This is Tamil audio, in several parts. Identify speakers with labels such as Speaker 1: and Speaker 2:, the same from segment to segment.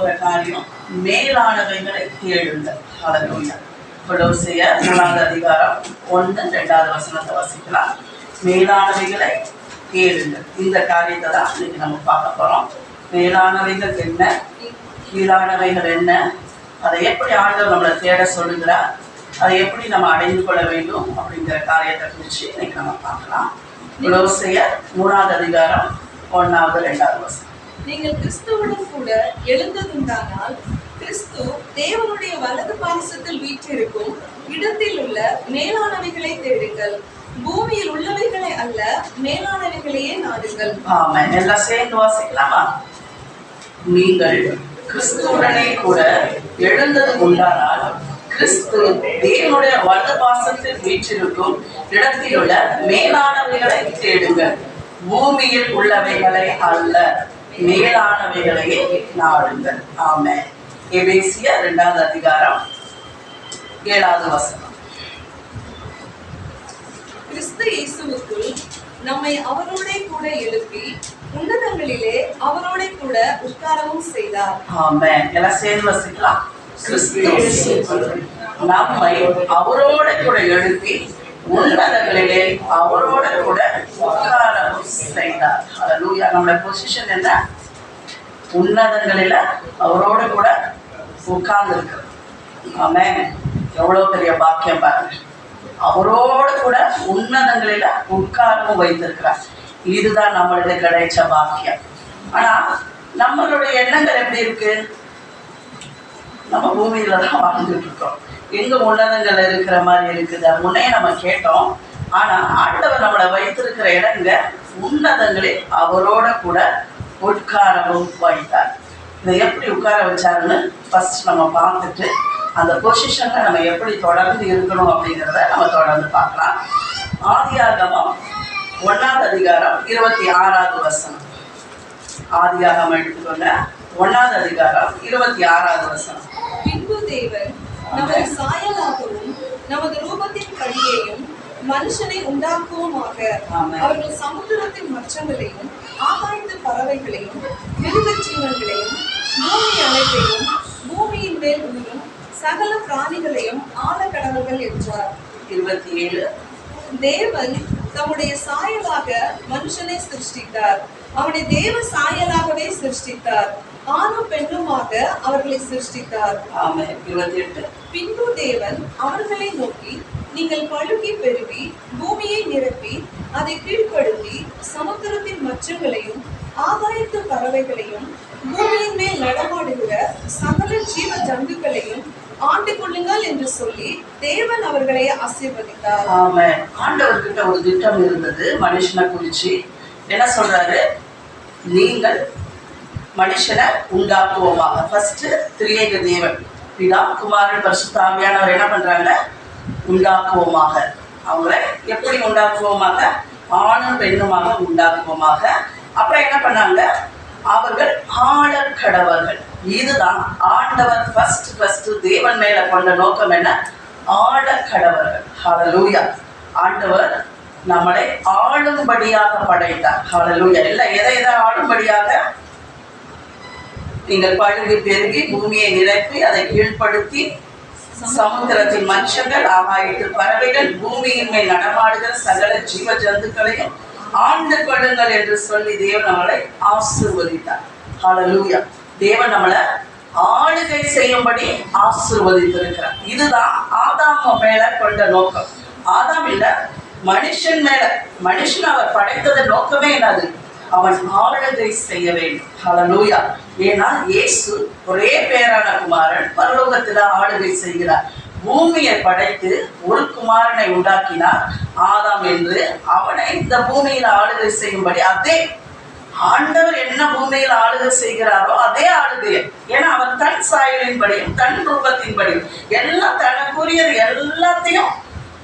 Speaker 1: போற காரியம் மேலானவைகளை தேடுங்கள். ஹல்லேலூயா. கொலோசியர் 4 அதிகாரம் 1-2 வசனத்தை வாசிக்கலாம். மேலானவைகளை தேடுங்கள். இந்த காரியத்தை தான் இன்னைக்கு நம்ம பார்க்க போறோம். மேலானவைகள் என்ன, கீழானவைகள் என்ன, அதை எப்படி ஆண்டவர் நம்மளை தேட சொல்லுகிறார், அதை எப்படி நம்ம அடைந்து கொள்ள வேண்டும் அப்படிங்கிற காரியத்தை குறித்து இன்னைக்கு நம்ம பார்க்கலாம். கொலோசியர் 3 அதிகாரம் 1-2 வசனம்.
Speaker 2: நீங்கள் கிறிஸ்துவுடன் கூட எழுந்ததுண்டானால் கிறிஸ்து தேவனுடைய வலது பாரிசத்தில் வீற்றிருக்கும் இடத்தில் உள்ள மேலானவைகளை தேடுங்கள், பூமியில் உள்ளவைகளை அல்ல மேலானவைகளையே நாடுங்கள்.
Speaker 1: ஆமென். எல்லாம் சேர்ந்து வாசிக்கலாமா? நீங்கள் கிறிஸ்துவுடனே கூட எழுந்தது உண்டானால் கிறிஸ்து தேவனுடைய வலது பாரிசத்தில் வீற்றிருக்கும் இடத்தில் உள்ள மேலானவைகளை தேடுங்கள், பூமியில் உள்ளவைகளை அல்ல மேலானவைகளையே நாடுங்கள். ஆமென். எபேசியர் 2 அதிகாரம் 7 வசனம்.
Speaker 2: கிறிஸ்து இயேசுவுக்குள் நம்மை அவரோட கூட எழுப்பி உன்னதங்களிலே அவரோட கூட உட்காரவும் செய்தார்.
Speaker 1: ஆமென். எல்லாம் சேர்ந்து வாசிக்கலாம். கிறிஸ்து இயேசுவுக்குள் நம்மை அவரோட கூட எழுப்பி உன்னதங்களிலே அவரோட கூட உட்காரவும் செய்தார். ஹல்லேலூயா. நம்மளோட பொசிஷன் என்ன? உன்னதங்களில அவரோட கூட உட்கார்ந்து இருக்கு. ஆமென். எவ்வளவு பெரிய பாக்கியம் பாருங்க. அவரோட கூட உன்னதங்களில உட்காரவும் வைத்திருக்கிறார். இதுதான் நம்மளுக்கு கிடைச்ச பாக்கியம். ஆனா நம்மளுடைய எண்ணங்கள் எப்படி இருக்கு? நம்ம பூமியில தான் வாழ்ந்துட்டு இருக்கோம். எங்க உன்னதங்கள் இருக்கிற மாதிரி இருக்குது. முன்னே நம்ம கேட்டோம். ஆனா ஆண்டவர் நம்மளை வைத்திருக்கிற இடங்க உன்னதங்களில் அவரோட கூட உட்காரவும் வைத்தார். இதை எப்படி உட்கார வச்சாருன்னு ஃபர்ஸ்ட் நம்ம பார்த்துட்டு அந்த பொசிஷன்ல நம்ம எப்படி தொடர்ந்து இருக்கணும் அப்படிங்கிறத நம்ம தொடர்ந்து பார்க்கலாம். ஆதியாகமம் 1 அதிகாரம் 26 வசனம். ஆதியாகமம் எடுத்துக்கொண்ட 1 அதிகாரம் 26 வசனம்.
Speaker 2: பின்பு தேவன் நமது சாயலாகவும் நமது ரூபத்தின் படியையும் மனுஷனை உண்டாக்குவோமாக, அவர்கள் சமுத்திரத்தின் மச்சங்களையும் ஆகாயத்து பறவைகளையும் மிருக ஜீவன்களையும் பூமி அனைத்தையும் பூமியின் மேல் உயிரும் சகல பிராணிகளையும் ஆள கடவுள்கள் என்றார்.
Speaker 1: 27.
Speaker 2: தேவன் தம்முடைய சாயலாக மனுஷனை சிருஷ்டித்தார், அவனை தேவ சாயலாகவே சிருஷ்டித்தார், ஆணும் பெண்ணுமாக அவர்களை சிருஷ்டித்தார்.
Speaker 1: ஆமென். 28.
Speaker 2: பின்பு தேவன் அவர்களை நோக்கி, நீங்கள் பழுகி பெருகி பூமியை நிரப்பி அதை கீழ்ப்படுத்தி சமுத்திரத்தின் மச்சங்களையும் ஆகாயத்து பறவைகளையும் பூமியின் மேல் நடமாடுகிற சகல ஜீவ ஜந்துக்களையும் ஆண்டு கொள்ளுங்கள் என்று சொல்லி தேவன் அவர்களை ஆசீர்வதித்தார்.
Speaker 1: ஆமென். ஆண்டவர்கிட்ட ஒரு திட்டம் இருந்தது மனுஷனை குறிச்சு. என்ன சொல்றாரு? நீங்கள் மனுஷனை உண்டாக்குவோமாக. ஃபர்ஸ்ட் திரியேக தேவன் பிதா குமாரன் பரிசுத்த ஆவியானவர் என்ன பண்றாங்க? உண்டாக்குவோமாக. அவங்கள எப்படி உண்டாக்குவோமாக? ஆணும் பெண்ணுமாக உண்டாக்குவோமாக. அப்புறம் என்ன பண்ணாங்க? அவர்கள் ஆளக் கடவர்கள். இதுதான் ஆண்டவர் ஃபர்ஸ்ட் தேவன் மேல கொண்ட நோக்கம் என்ன? ஆளக் கடவர்கள். ஹல்லேலூயா. ஆண்டவர் நம்மளை ஆளும்படியாக படைத்தார். ஹல்லேலூயா. எல்லாம் எதை ஆளும்படியாக? நீங்கள் பழுகி பெருகி பூமியை நிரப்பி அதை கீழ்ப்படுத்தி சமுத்திரத்தின் மச்சங்கள் ஆகாயத்து பறவைகள் பூமியின் மேல் நடமாடுகிற சகல ஜீவ ஜந்துக்களையும் ஆண்டு கொள்ளுங்கள் என்று சொல்லி தேவன் நம்மளை ஆசீர்வதித்தார். ஹல்லேலூயா. தேவன் நம்மளை ஆளுகை செய்யும்படி ஆசீர்வதித்திருக்கிறார். இதுதான் ஆதாம் மேல கொண்ட நோக்கம். ஆதாம் இல்ல, மனுஷன் மேல. மனுஷன் அவர் படைத்தது நோக்கமே என்னது? அவன் ஆளுகை செய்ய வேண்டும். ஹல்லேலூயா. ஏன்னா இயேசு ஒரே பேரான குமாரன் பரலோகத்தில் ஆளுகை செய்கிறார். பூமியை படைத்து ஒரு குமாரனை உண்டாக்கினார் ஆதாம் என்று. அவனை இந்த பூமியில் ஆளுகை செய்யும்படி அதே ஆண்டவர் என்ன பூமியில் ஆளுகை செய்கிறாரோ அதே ஆளுகை. ஏன்னா அவன் தன் சாயலின்படியும் தன் ரூபத்தின்படியும் எல்லாம் தனக்குரியது எல்லாத்தையும்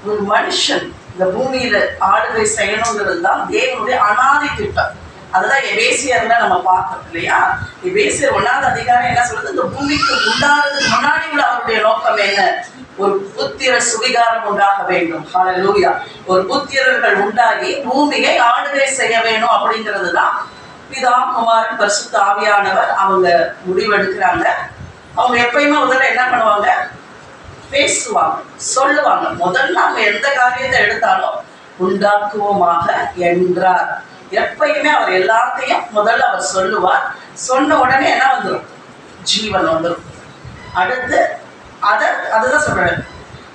Speaker 1: ஒரு மனுஷன் இந்த பூமியில ஆளுகை செய்யணுங்கிறது தான் தேவனுடைய அனாதி திட்டம். அதுதான் எபேசியர்ல நம்ம பார்க்கணும் இல்லையா? எபேசியர் 1 அதிகாரம் என்ன சொல்றது? இந்த பூமிக்கு உண்டானதுக்கு முன்னாடி உள்ள அவருடைய நோக்கம் என்ன? ஒரு புத்திர சுவிகாரம் உண்டாக வேண்டும். ஹல்லேலூயா. ஒரு புத்திரர்கள் உண்டாகி பூமியை ஆளுகை செய்ய வேணும் அப்படிங்கிறது தான் பிதா குமாரன் பரிசுத்த ஆவியானவர் அவங்க முடிவெடுக்கிறாங்க. அவங்க எப்பயுமே முதல்ல என்ன பண்ணுவாங்க? பேசுவாங்க, சொல்லுவாங்க. முதல்ல அவங்க எந்த காரியத்தை எடுத்தாலும் உண்டாக்குவோமாக என்றார். எப்பயுமே அவர் எல்லாத்தையும் முதல்ல அவர் சொல்லுவார். சொன்ன உடனே என்ன வந்துடும்? ஜீவன் வந்துடும். அடுத்து அதுதான் சொல்றாரு,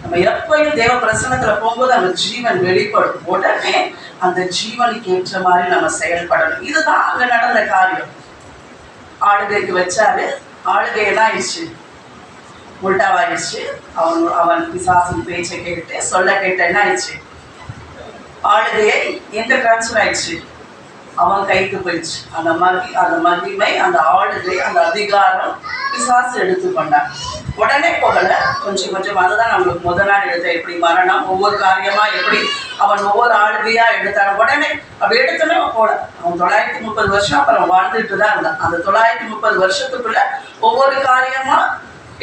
Speaker 1: நம்ம எப்பயும் தேவ பிரசன்னத்துல போகும்போது அந்த ஜீவன் வெளிப்படும். உடனே அந்த ஜீவனுக்கு ஏற்ற மாதிரி நம்ம செயல்படணும். இதுதான் அங்க நடந்த காரியம். ஆளுகைக்கு வச்சாரு. ஆளுகை என்ன ஆயிடுச்சு? உள்டாவாயிடுச்சு. அவன் பிசாசின் பேச்சை கேட்டு சொல்ல கேட்ட என்ன ஆயிடுச்சு? ஆளுகையை எங்க டிரான்ஸ்ஃபர் ஆயிடுச்சு? அவன் கைக்கு போயிடுச்சு. அந்த மகிமை, அந்த ஆளுகை, அந்த அதிகாரம் பிசாசு எடுத்துக்கொண்டான். உடனே போகல, கொஞ்சம் கொஞ்சம். அதுதான் நம்மளுக்கு முதல் நாள் எடுத்த எப்படி மரணம், ஒவ்வொரு காரியமா எப்படி அவன் ஒவ்வொரு ஆளுகையா எடுத்தான். உடனே அப்படி எடுத்தோன்னே போல அவன் 930 வருஷம் அப்புறம் வாழ்ந்துட்டு தான் இருந்தான். அந்த 930 வருஷத்துக்குள்ள ஒவ்வொரு காரியமா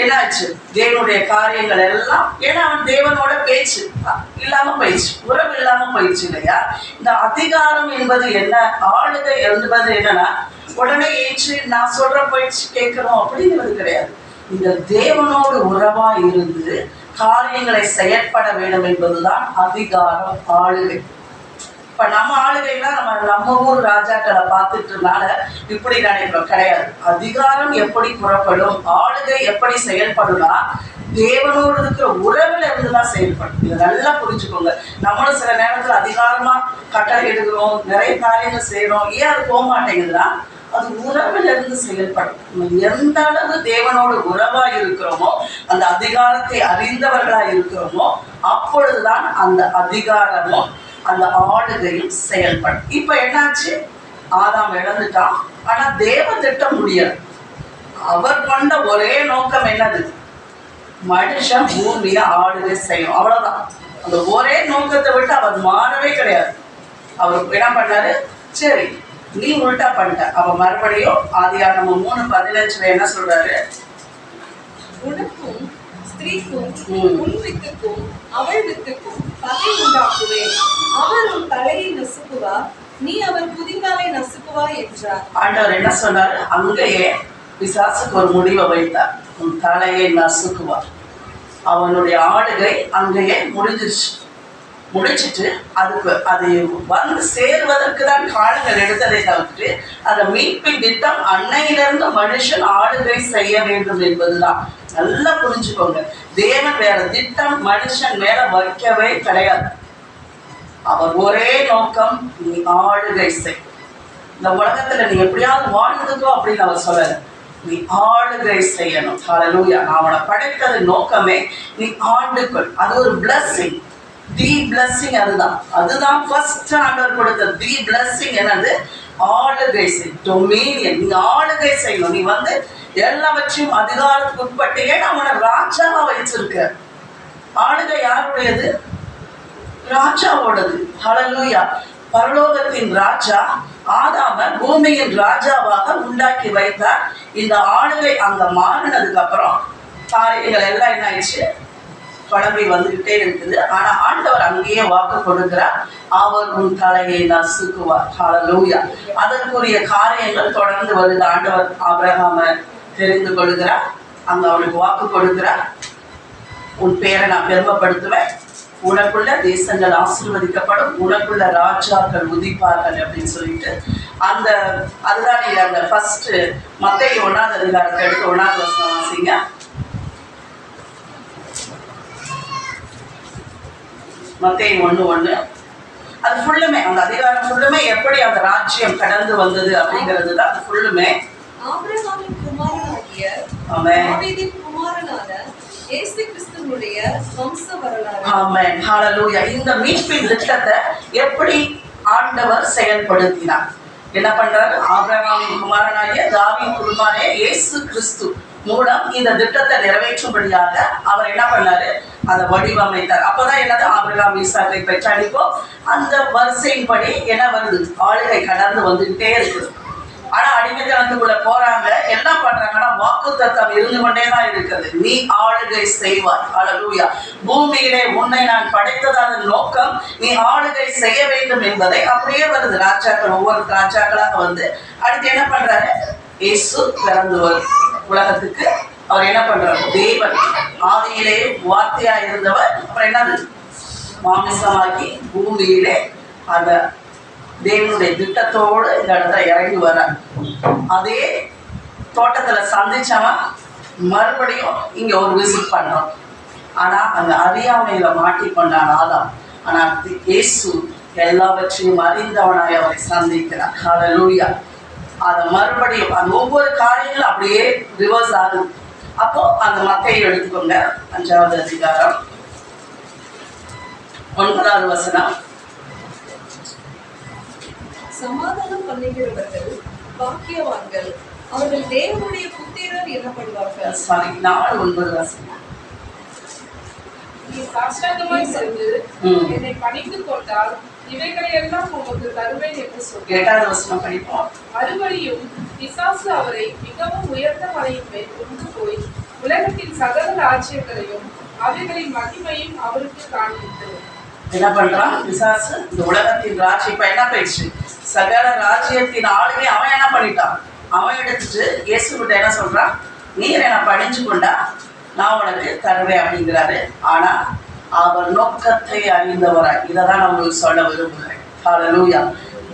Speaker 1: என்னாச்சு? தேவனுடைய காரியங்கள் எல்லாம், ஏன்னா அவன் தேவனோட பேச்சு இல்லாம போயிடுச்சு, உறவு இல்லாம போயிடுச்சு இல்லையா? இந்த அதிகாரம் என்பது என்ன, ஆளுகை என்பது என்னன்னா உடனே ஏற்று நான் சொல்ற போயிடுச்சு கேட்கிறோம் அப்படிங்கிறது கிடையாது. இந்த தேவனோடு உறவா இருந்து காரியங்களை செயற்பட வேண்டும் என்பதுதான் அதிகாரம், ஆளுகை. இப்ப நம்ம ஆளுகைலாம் நம்ம ஊர் ராஜாக்களை பார்த்துட்டுனால இப்படி நினைக்கிறோம், கிடையாது. அதிகாரம் எப்படி புறப்படும், ஆளுகை எப்படி செயல்படும்னா தேவனோடு இருக்கிற உறவுல இருந்துதான் செயல்படும். இதை நல்லா புரிஞ்சுக்கோங்க. நம்மளும் சில நேரத்துல அதிகாரமா கட்டளை எடுக்கிறோம், நிறைய காரியங்கள் செய்யறோம். ஏன் அது போக மாட்டேங்குதுன்னா அது உறவுல இருந்து செயல்படும். நம்ம எந்த அளவு தேவனோடு உறவா இருக்கிறோமோ, அந்த அதிகாரத்தை அறிந்தவர்களா இருக்கிறோமோ, அப்பொழுதுதான் அந்த அதிகாரமும் அந்த ஆளுகையும் செயல்படும். இப்ப என்னாச்சு? ஆதாம் இழந்துட்டான். ஆனா தேவ திட்டம் முடியல. அவர் கொண்ட ஒரே நோக்கம் என்னது? மனுஷன் பூமியை ஆளுகை செய்யும், அவ்வளவுதான். அந்த ஒரே நோக்கத்தை விட்டு அவர் மாறவே கிடையாது. அவர் என்ன பண்ணாரு? சரி, நீ உல்டா பண்ணிட்ட. அவ மறுபடியும் ஆதியாகமம் 3:15 என்ன சொல்றாரு?
Speaker 2: உனக்கும் ஸ்திரீக்கும் உன் வித்துக்கும் அவள் வித்துக்கும் பகை உண்டாக்குவேன். அவர் உன் தலையை நசுக்குவார், நீ அவர் குதிங்காலை நசுக்குவாய் என்றார். ஆண்டவர்
Speaker 1: என்ன சொன்னாரு? அங்கேயே பிசாசுக்கு ஒரு முடிவை வைத்தார். உன் தலையை நசுக்குவார். அவனுடைய ஆளுகை அங்கேயே முடிச்சிட்டு அது வந்து சேர்வதற்கு தான் காலங்கள் எடுத்ததை தவிர்த்து அந்த மீட்பின் திட்டம் அன்னையிலிருந்து மனுஷன் ஆளுகை செய்ய வேண்டும் என்பதுதான். நல்லா புரிஞ்சுக்கோங்க. தேவன் வேற திட்டம் மனுஷன் மேல வைக்கவே கிடையாது. அவர் ஒரே நோக்கம், நீ ஆளுகை செய். இந்த உலகத்துல நீ எப்படியாவது வாழ்ந்துக்கோ அப்படின்னு அவர் சொல்லல. நீ ஆளுகை செய்யணும். ஹல்லேலூயா. நான் அவனை படைத்தது நோக்கமே நீ ஆண்டுகள். அது ஒரு பிளஸ்ஸிங். தி பிளஸ்ஸிங் அதுதான் ஃபர்ஸ்ட் ஆண்டவர் கொடுத்த தி பிளஸ்ஸிங். என்னது? ஆளுகை செய், டொமினியன். நீ ஆளுகை செய்யணும். நீ வந்து எல்லாவற்றையும் அதிகாரத்துக்கு உட்பட்டு. ஏன்னா அவனை ராஜாவா வச்சிருக்க. ஆளுகை யாருடையது? ராஜாவோடது. ஹல்லேலூயா. பரலோகத்தின் ராஜா ஆதாம பூமியின் ராஜாவாக உண்டாக்கி வைத்தார். இந்த ஆளுகை அங்க மாறினதுக்கு அப்புறம் காரியங்கள் எல்லாம் என்ன ஆயிடுச்சு? குழம்பி வந்துகிட்டே இருக்குது. ஆனா ஆண்டவர் அங்கேயே வாக்கு கொடுக்கிறார், அவர் உன் தலையை நசுக்குவார். ஹல்லேலூயா. அதற்குரிய காரியங்கள் தொடர்ந்து வருது. ஆண்டவர் ஆபிரகாம தெரிந்து கொள்கிறார். அங்க அவனுக்கு வாக்கு கொடுக்கிறார், உன் பேரை நான் பெருமைப்படுத்துவேன், உனக்குள்ள தேசங்கள் ஆசீர்வதிக்கப்படும், உனக்குள்ள ராஜாக்கள் உதிப்பார்கள் அப்படின்னு சொல்லிட்டு அதுதான் நீங்க அந்த ஃபர்ஸ்ட் மத்தேயு 1ஆம் அதிகாரத்தை எடுத்து 1ஆம் வசனம் வாசிங்க. மத்தேயு 1:1. அது ஃபுல்லுமே அந்த அதிகாரம் ஃபுல்லுமே எப்படி அந்த ராஜ்யம் கடந்து வந்தது அப்படிங்கிறது தான். அது ஃபுல்லுமே
Speaker 2: ஆபிரகாமின் குமாரனாகிய தாவீதின் குமாரனான இயேசு கிறிஸ்துவினுடைய வம்ச வரலாறு.
Speaker 1: ஆமென். ஹல்லேலூயா. இந்த மீட்பின் திட்டத்தை எப்படி ஆண்டவர் செயல்படுத்தினார்? என்ன பண்றாரு? ஆபிரகாமின் குமாரனாகிய தாவீதின் குமாரனாகிய இயேசு கிறிஸ்து மூலம் இந்த திட்டத்தை நிறைவேற்றும்படியாக அவர் என்ன பண்ணாரு? அதை வடிவமைத்தார். அப்பதான் என்னது? ஆபிரகாம் ஈசாக்கை பெற்றடிப்போ அந்த வரிசையின்படி என்ன வருது? ஆளுகை கடந்து வந்துகிட்டே இருக்குது. ஆனா அடிமைத்தனத்துக்குள்ள போறாங்க, எல்லாம் பண்றாங்கன்னா வாக்குத்தத்தம் இருந்து கொண்டேதான் இருக்குது. நீ ஆளுகை செய்வாய். ஹல்லேலூயா. பூமியிலே உன்னை நான் படைத்ததான நோக்கம் நீ ஆளுகை செய்ய வேண்டும் என்பதை அப்படியே வருது. ராஜாக்கள் ஒவ்வொரு ராஜாக்களாக வந்து அடுத்து என்ன பண்றாரு? இயேசு பிறந்து உலகத்துக்கு அவர் என்ன பண்றாரு? தேவன் ஆதியிலே வார்த்தையா இருந்தவர் அப்புறம் என்னது மாமிசமாக்கி பூமியிலே அந்த தேவனுடைய திட்டத்தோடு இந்த இடத்துல இறங்கி வர அதே தோட்டத்துல சந்திச்சவன் மறுபடியும் இங்க ஒரு விசிட் பண்றோம். ஆனா அந்த அறியாமையில மாட்டிக்கொண்டான் ஆதாம். ஆனா இயேசு எல்லாவற்றையும் அறிந்தவனாய் அவரை சந்திக்கிறார். ஹல்லேலூயா. அதை மறுபடியும் அந்த ஒவ்வொரு காரியங்களும் அப்படியே ரிவர்ஸ் ஆகுது. அப்போ அந்த மத்தையை எடுத்துக்கோங்க, 5வது அதிகாரம் 9வது வசனம்.
Speaker 2: சமாதானம் பண்ணுகிறவர்கள் பாக்கியவான்கள், அவர்கள் தேவனுடைய புத்திரர் எனப்படுவார்கள்.
Speaker 1: 4:9 வசனம்.
Speaker 3: நீ சாஷ்டாங்கமாய் சென்று என்னை பணிந்து கொண்டால் இவைகளை எல்லாம் உமக்கு தருவேன் என்று சொன்னார்.
Speaker 1: 8வது வசனம் படிப்போம்.
Speaker 3: மறுபடியும் பிசாசு அவரை மிகவும் உயர்ந்த மலையின் மேல் கொண்டு போய் உலகத்தின் சகல ராஜ்யங்களையும் அவைகளின் மகிமையும் அவருக்கு காண்பித்தது.
Speaker 1: என்ன பண்றான் பிசாசு? இந்த உலகத்தின் ராஜ்யம் இப்ப என்ன போயிடுச்சு? சகல ராஜ்யத்தின் ஆளுகை அவன் என்ன பண்ணிட்டான்? அவன் எடுத்துட்டு இயேசு கிட்ட என்ன சொல்றான்? நீர் என்ன பணிஞ்சு கொண்டா நான் உனக்கு தருவேன் அப்படிங்கிறாரு. ஆனா அவர் நோக்கத்தை அறிந்தவராய், இதைதான் நான் உங்களுக்கு சொல்ல விரும்புகிறேன். ஹல்லேலூயா.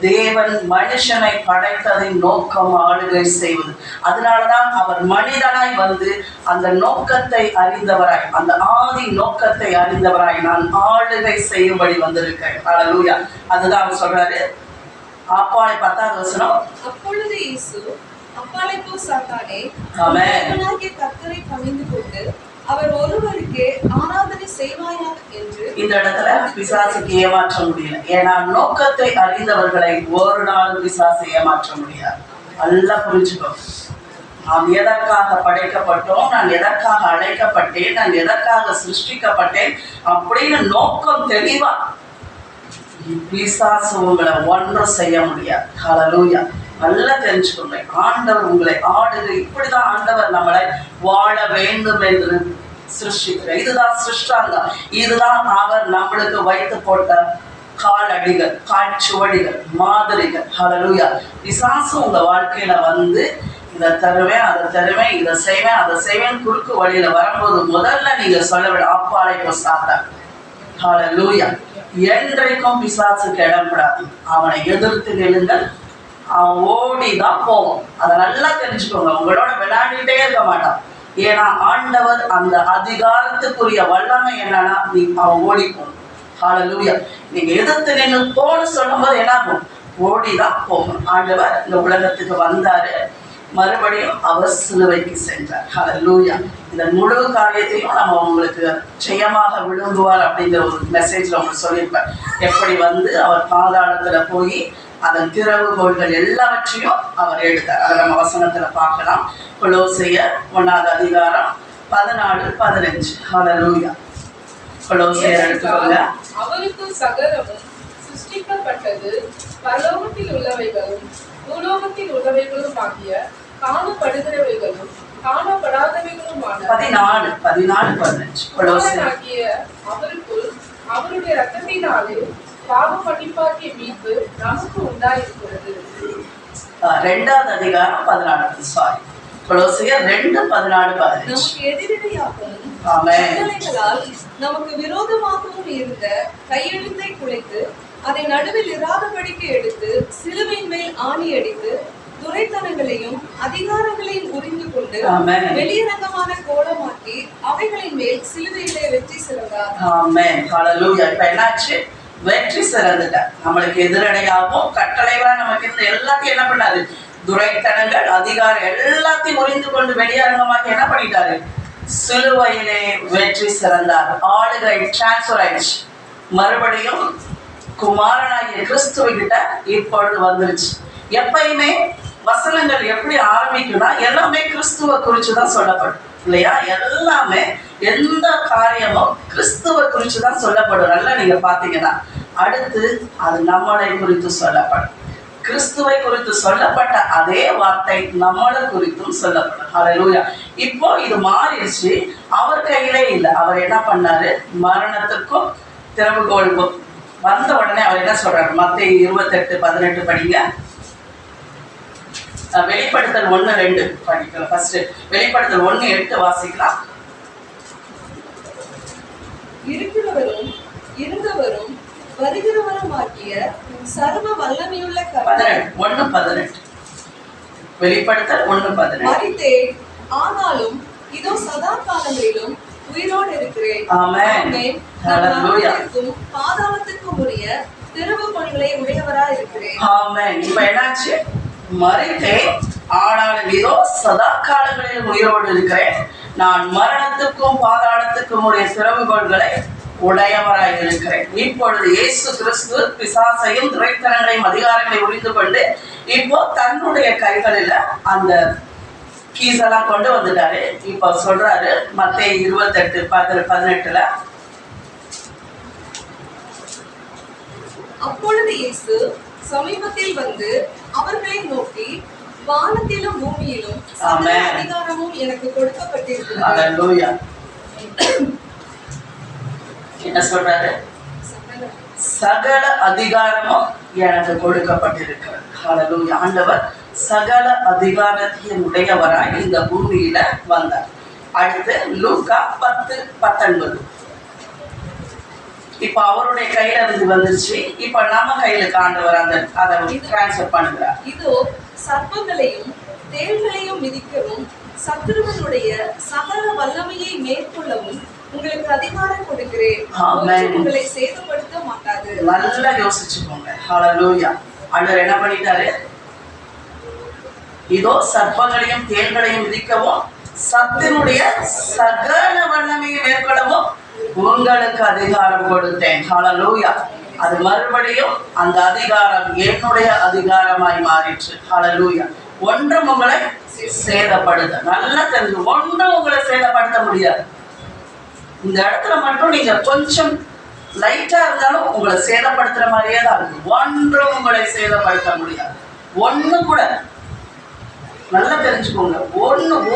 Speaker 1: தேவன் மனுஷனை படைத்ததின் நோக்கம் ஆளுகை செய்வது. அதனாலதான் அவர் மனிதனாய் வந்து அந்த நோக்கத்தை அறிந்தவராய், அந்த ஆதி நோக்கத்தை அறிந்தவராய் நான் ஆளுகை செய்யும்படி வந்திருக்கேன். ஹல்லேலூயா. அதுதான் அவர் சொல்றாரு. அப்பாலை 10வது வசனம்.
Speaker 2: அப்பொழுது இயேசு, அப்பாலை போ சாத்தானே,
Speaker 1: ஆமென்.
Speaker 2: தேவனாகிய கர்த்தரை பணிந்து கொண்டு அவர் ஒருவருக்கே ஆராதனை செய்வாயாக என்று. இந்த
Speaker 1: இடத்துல பிசாசுக்கு ஏமாற்ற முடியல. ஏன்னா நோக்கத்தை அறிந்தவர்களை ஒரு நாள் பிசாசு ஏமாற்ற முடியாது. நல்லா புரிஞ்சுக்கோ. நாம் எதற்காக படைக்கப்பட்டோம், நான் எதற்காக அழைக்கப்பட்டேன், நான் எதற்காக சிருஷ்டிக்கப்பட்டேன் அப்படின்னு நோக்கம் தெளிவா பிசாசு உங்களை ஒன்றும் செய்ய முடியாது. ஹல்லேலூயா. நல்லா தெரிஞ்சுக்கோங்க. ஆண்டவர் உங்களை ஆளுகை, இப்படிதான் ஆண்டவர் நம்மளை வாழ வேண்டும் என்று சிருஷ்டிக்கிறார். இதுதான் சிருஷ்டாங்கம். இதுதான் அவர் நம்மளுக்கு வைத்து போட்ட காலடிகள், காட்சுவடிகள், மாதிரிகள். ஹல்லேலூயா. பிசாசு உங்க வாழ்க்கையில வந்து இதை தருவேன், அதை தருவேன், இதை செய்வேன், அதை செய்வேன் குறுக்கு வழியில வரும்போது முதல்ல நீங்க சொல்ல விட அப்பாலை சாத்தான். ஹல்லேலூயா. என்றைக்கும் பிசாசுக்கு இடம்படாது. அவனை எதிர்த்து நிலுங்கள், அவன் ஓடிதான் போவோம். அதை நல்லா தெரிஞ்சுக்கோங்க. உங்களோட விளையாடிட்டே இருக்க மாட்டான். ஏன்னா ஆண்டவர் அந்த அதிகாரத்துக்குரிய வல்லமை என்னன்னா அவன் ஓடிப்போம். ஹல்லேலூயா. நீங்க எதிர்த்து நின்று போன்னு சொல்லும் போது என்ன ஆகும்? ஓடிதான் போகும். ஆண்டவர் இந்த உலகத்துக்கு வந்தாரு, மறுபடியும் அவர் சிலுவைக்கு சென்றார். ஹல்லேலூயா. இந்த முழு காரியத்தையும் நம்ம உங்களுக்கு ஜெயமாக விழுங்குவார் அப்படிங்கிற ஒரு மெசேஜ்ல உங்களுக்கு சொல்லியிருப்பார். எப்படி வந்து அவர் பாதாளத்துல போய் அதன் திறவுகோள்கள் எல்லாவற்றையும் அவர் எடுத்தார். அதை நம்ம வசனத்துல பார்க்கலாம். கொலோசையர் 1வது அதிகாரம் 14-15. ஹல்லேலூயா. கொலோசையர் எடுத்துக்கோங்க.
Speaker 3: அவருக்கு சகலமும் சிருஷ்டிக்கப்பட்டது, பரலோகத்தில் உள்ளவைகளும் பூலோகத்தில் உள்ளவைகளும் ஆகிய காணப்படுகிறவைகளும் காணப்படாதவைகளுமான
Speaker 1: 14-15. கொலோசையர்
Speaker 3: ஆகிய அவருக்குள் அவருடைய இரத்தத்தினாலே பாவ மன்னிப்பாகிய மீட்பு நமக்கு உண்டாயிருக்கிறது.
Speaker 1: 2வது அதிகாரம் 14. சாரி, கொலோசையர் 2:14-15.
Speaker 2: நமக்கு எதிரடையாகவும்
Speaker 1: ஆமென்.
Speaker 2: கட்டளைகளால் நமக்கு விரோதமாகவும் இருந்த கையெழுத்தை குலைத்து அதை நடுவில் இராதபடிக்கு எடுத்து சிலுவையின் மேல் ஆணி அடித்து துரைத்தனங்களையும் அதிகாரங்களையும் உரிந்து கொண்டு
Speaker 1: ஆமென்.
Speaker 2: வெளியரங்கமான கோலமாக்கி அவைகளின் மேல் சிலுவையிலே வெற்றி சிறந்தார்.
Speaker 1: ஆமென். ஹல்லேலூயா. இப்ப என்னாச்சு? வெற்றி சிறந்துட்டார். நம்மளுக்கு எதிரடையாகவும் கட்டளைகளா நமக்கு இருந்த எல்லாத்தையும் என்ன பண்ணாரு? துரைத்தனங்கள், அதிகாரம் எல்லாத்தையும் உரிந்து கொண்டு வெளியரங்கமாக என்ன பண்ணிட்டாரு? சிலுவையிலே வெற்றி சிறந்தார். ஆளுகை டிரான்ஸ்பர் ஆயிடுச்சு. மறுபடியும் குமாரனாகிய கிறிஸ்துவகிட்ட இப்பொழுது வந்துருச்சு. எப்பயுமே வசனங்கள் எப்படி ஆரம்பிக்கும்னா எல்லாமே கிறிஸ்துவ குறிச்சுதான் சொல்லப்படும் இல்லையா? எல்லாமே எந்த காரியமும் கிறிஸ்துவ குறிச்சுதான் சொல்லப்படும். நல்லா நீங்க பாத்தீங்கன்னா அடுத்து அது நம்மளை குறித்து சொல்லப்படும். கிறிஸ்துவை குறித்து சொல்லப்பட்ட அதே வார்த்தை நம்மளை குறித்தும் சொல்லப்படும். ஹல்லேலூயா. இப்போ இது மாறிடுச்சு, அவர் கையிலே இல்லை. அவர் என்ன பண்ணாரு? மரணத்துக்கும் திறவுகோலுக்கும் வந்த உடனே அவர் என்ன சொல்றாரு? மத்தேயு 28:18 படிங்க. வெளிப்படுத்தல் 1:2 படிக்கலாம். ஃபர்ஸ்ட் வெளிப்படுத்தல் 1:8 வாசிக்கலாம்.
Speaker 2: இருக்கிறவரும் இருந்தவரும் வருகிறவருமாகிய சர்வ வல்லமையுள்ள கர்த்தர்
Speaker 1: 1:18 வெளிப்படுத்தல் 1:18
Speaker 2: மரித்தேன், ஆனாலும் இதோ சதா காலங்களிலும் உயிரோடு இருக்கிறேன்.
Speaker 1: ஆமென்.
Speaker 2: நான் மரணத்திற்கும் பாதாளத்துக்கும் உரிய திறவுகோல்களை உடையவராய் இருக்கிறேன்.
Speaker 1: ஆமென். இப்ப என்னாச்சு? மரித்தேன், ஆனாலும் இதோ சதா காலங்களிலும் உயிரோடு இருக்கிறேன். நான் மரணத்துக்கும் பாதாளத்துக்கும் உடைய திறவுகோல்களை உடையவராய் இருக்கிறேன். இப்பொழுது இயேசு கிறிஸ்து பிசாசையும் துரைத்தனங்களையும் அதிகாரங்களை உரிந்து கொண்டு இப்போ தன்னுடைய கைகளில அந்த கீஸ் எல்லாம் கொண்டு வந்துட்டாரு. இப்போ சொல்றாரு மத்தேயு 28:18
Speaker 2: அப்பொழுது இயேசு சமீபத்தில் வந்து அவர்களை நோக்கி, வானத்திலும் பூமியிலும் சகல அதிகாரமும் எனக்கு கொடுக்கப்பட்டிருக்கிறது.
Speaker 1: ஹல்லேலூயா. என்ன சொல்றாரு? சகல அதிகாரமும் எனக்கு கொடுக்கப்பட்டிருக்கிறது. ஹல்லேலூயா. ஆண்டவர் சகல அதிகாரத்தின் உடையவராய் இந்த பூமியில வந்தார். அடுத்து லூக்கா 10:19 இப்ப அவருடைய கையில இருந்து வந்துருச்சு. இப்ப நம்ம கையில ஆண்டவர் அதை டிரான்ஸ்ஃபர் பண்ணுகிறார்.
Speaker 2: இதோ சர்ப்பங்களையும் தேள்களையும் மிதிக்கவும் சத்துருவனுடைய சகல வல்லமையை மேற்கொள்ளவும் உங்களுக்கு அதிகாரம் கொடுக்கிறேன். உங்களை சேதப்படுத்த மாட்டாது.
Speaker 1: நல்லா யோசிச்சுக்கோங்க. ஹல்லேலூயா. ஆண்டவர் என்ன பண்ணிட்டாரு? இதோ சர்ப்பங்களையும் தேள்களையும் மிதிக்கவும் சத்தினுடைய சகல வல்லமையை மேற்கொள்ளவும் உங்களுக்கு அதிகாரம் கொடுத்தேன். ஹல்லேலூயா. அது மறுபடியும் அந்த அதிகாரம் என்னுடைய அதிகாரமாய் மாறிற்று. ஹல்லேலூயா. ஒன்றும் உங்களை சேதப்படுத்த, நல்லா தெரிஞ்சு, ஒன்றும் உங்களை சேதப்படுத்த முடியாது. இந்த இடத்துல மட்டும் நீங்க கொஞ்சம் லைட்டா இருந்தாலும் உங்களை சேதப்படுத்துற மாதிரியே தான் இருக்கு. ஒன்றும் உங்களை சேதப்படுத்த முடியாது. ஒண்ணு கூட நல்லா தெரிஞ்சுக்கோங்க.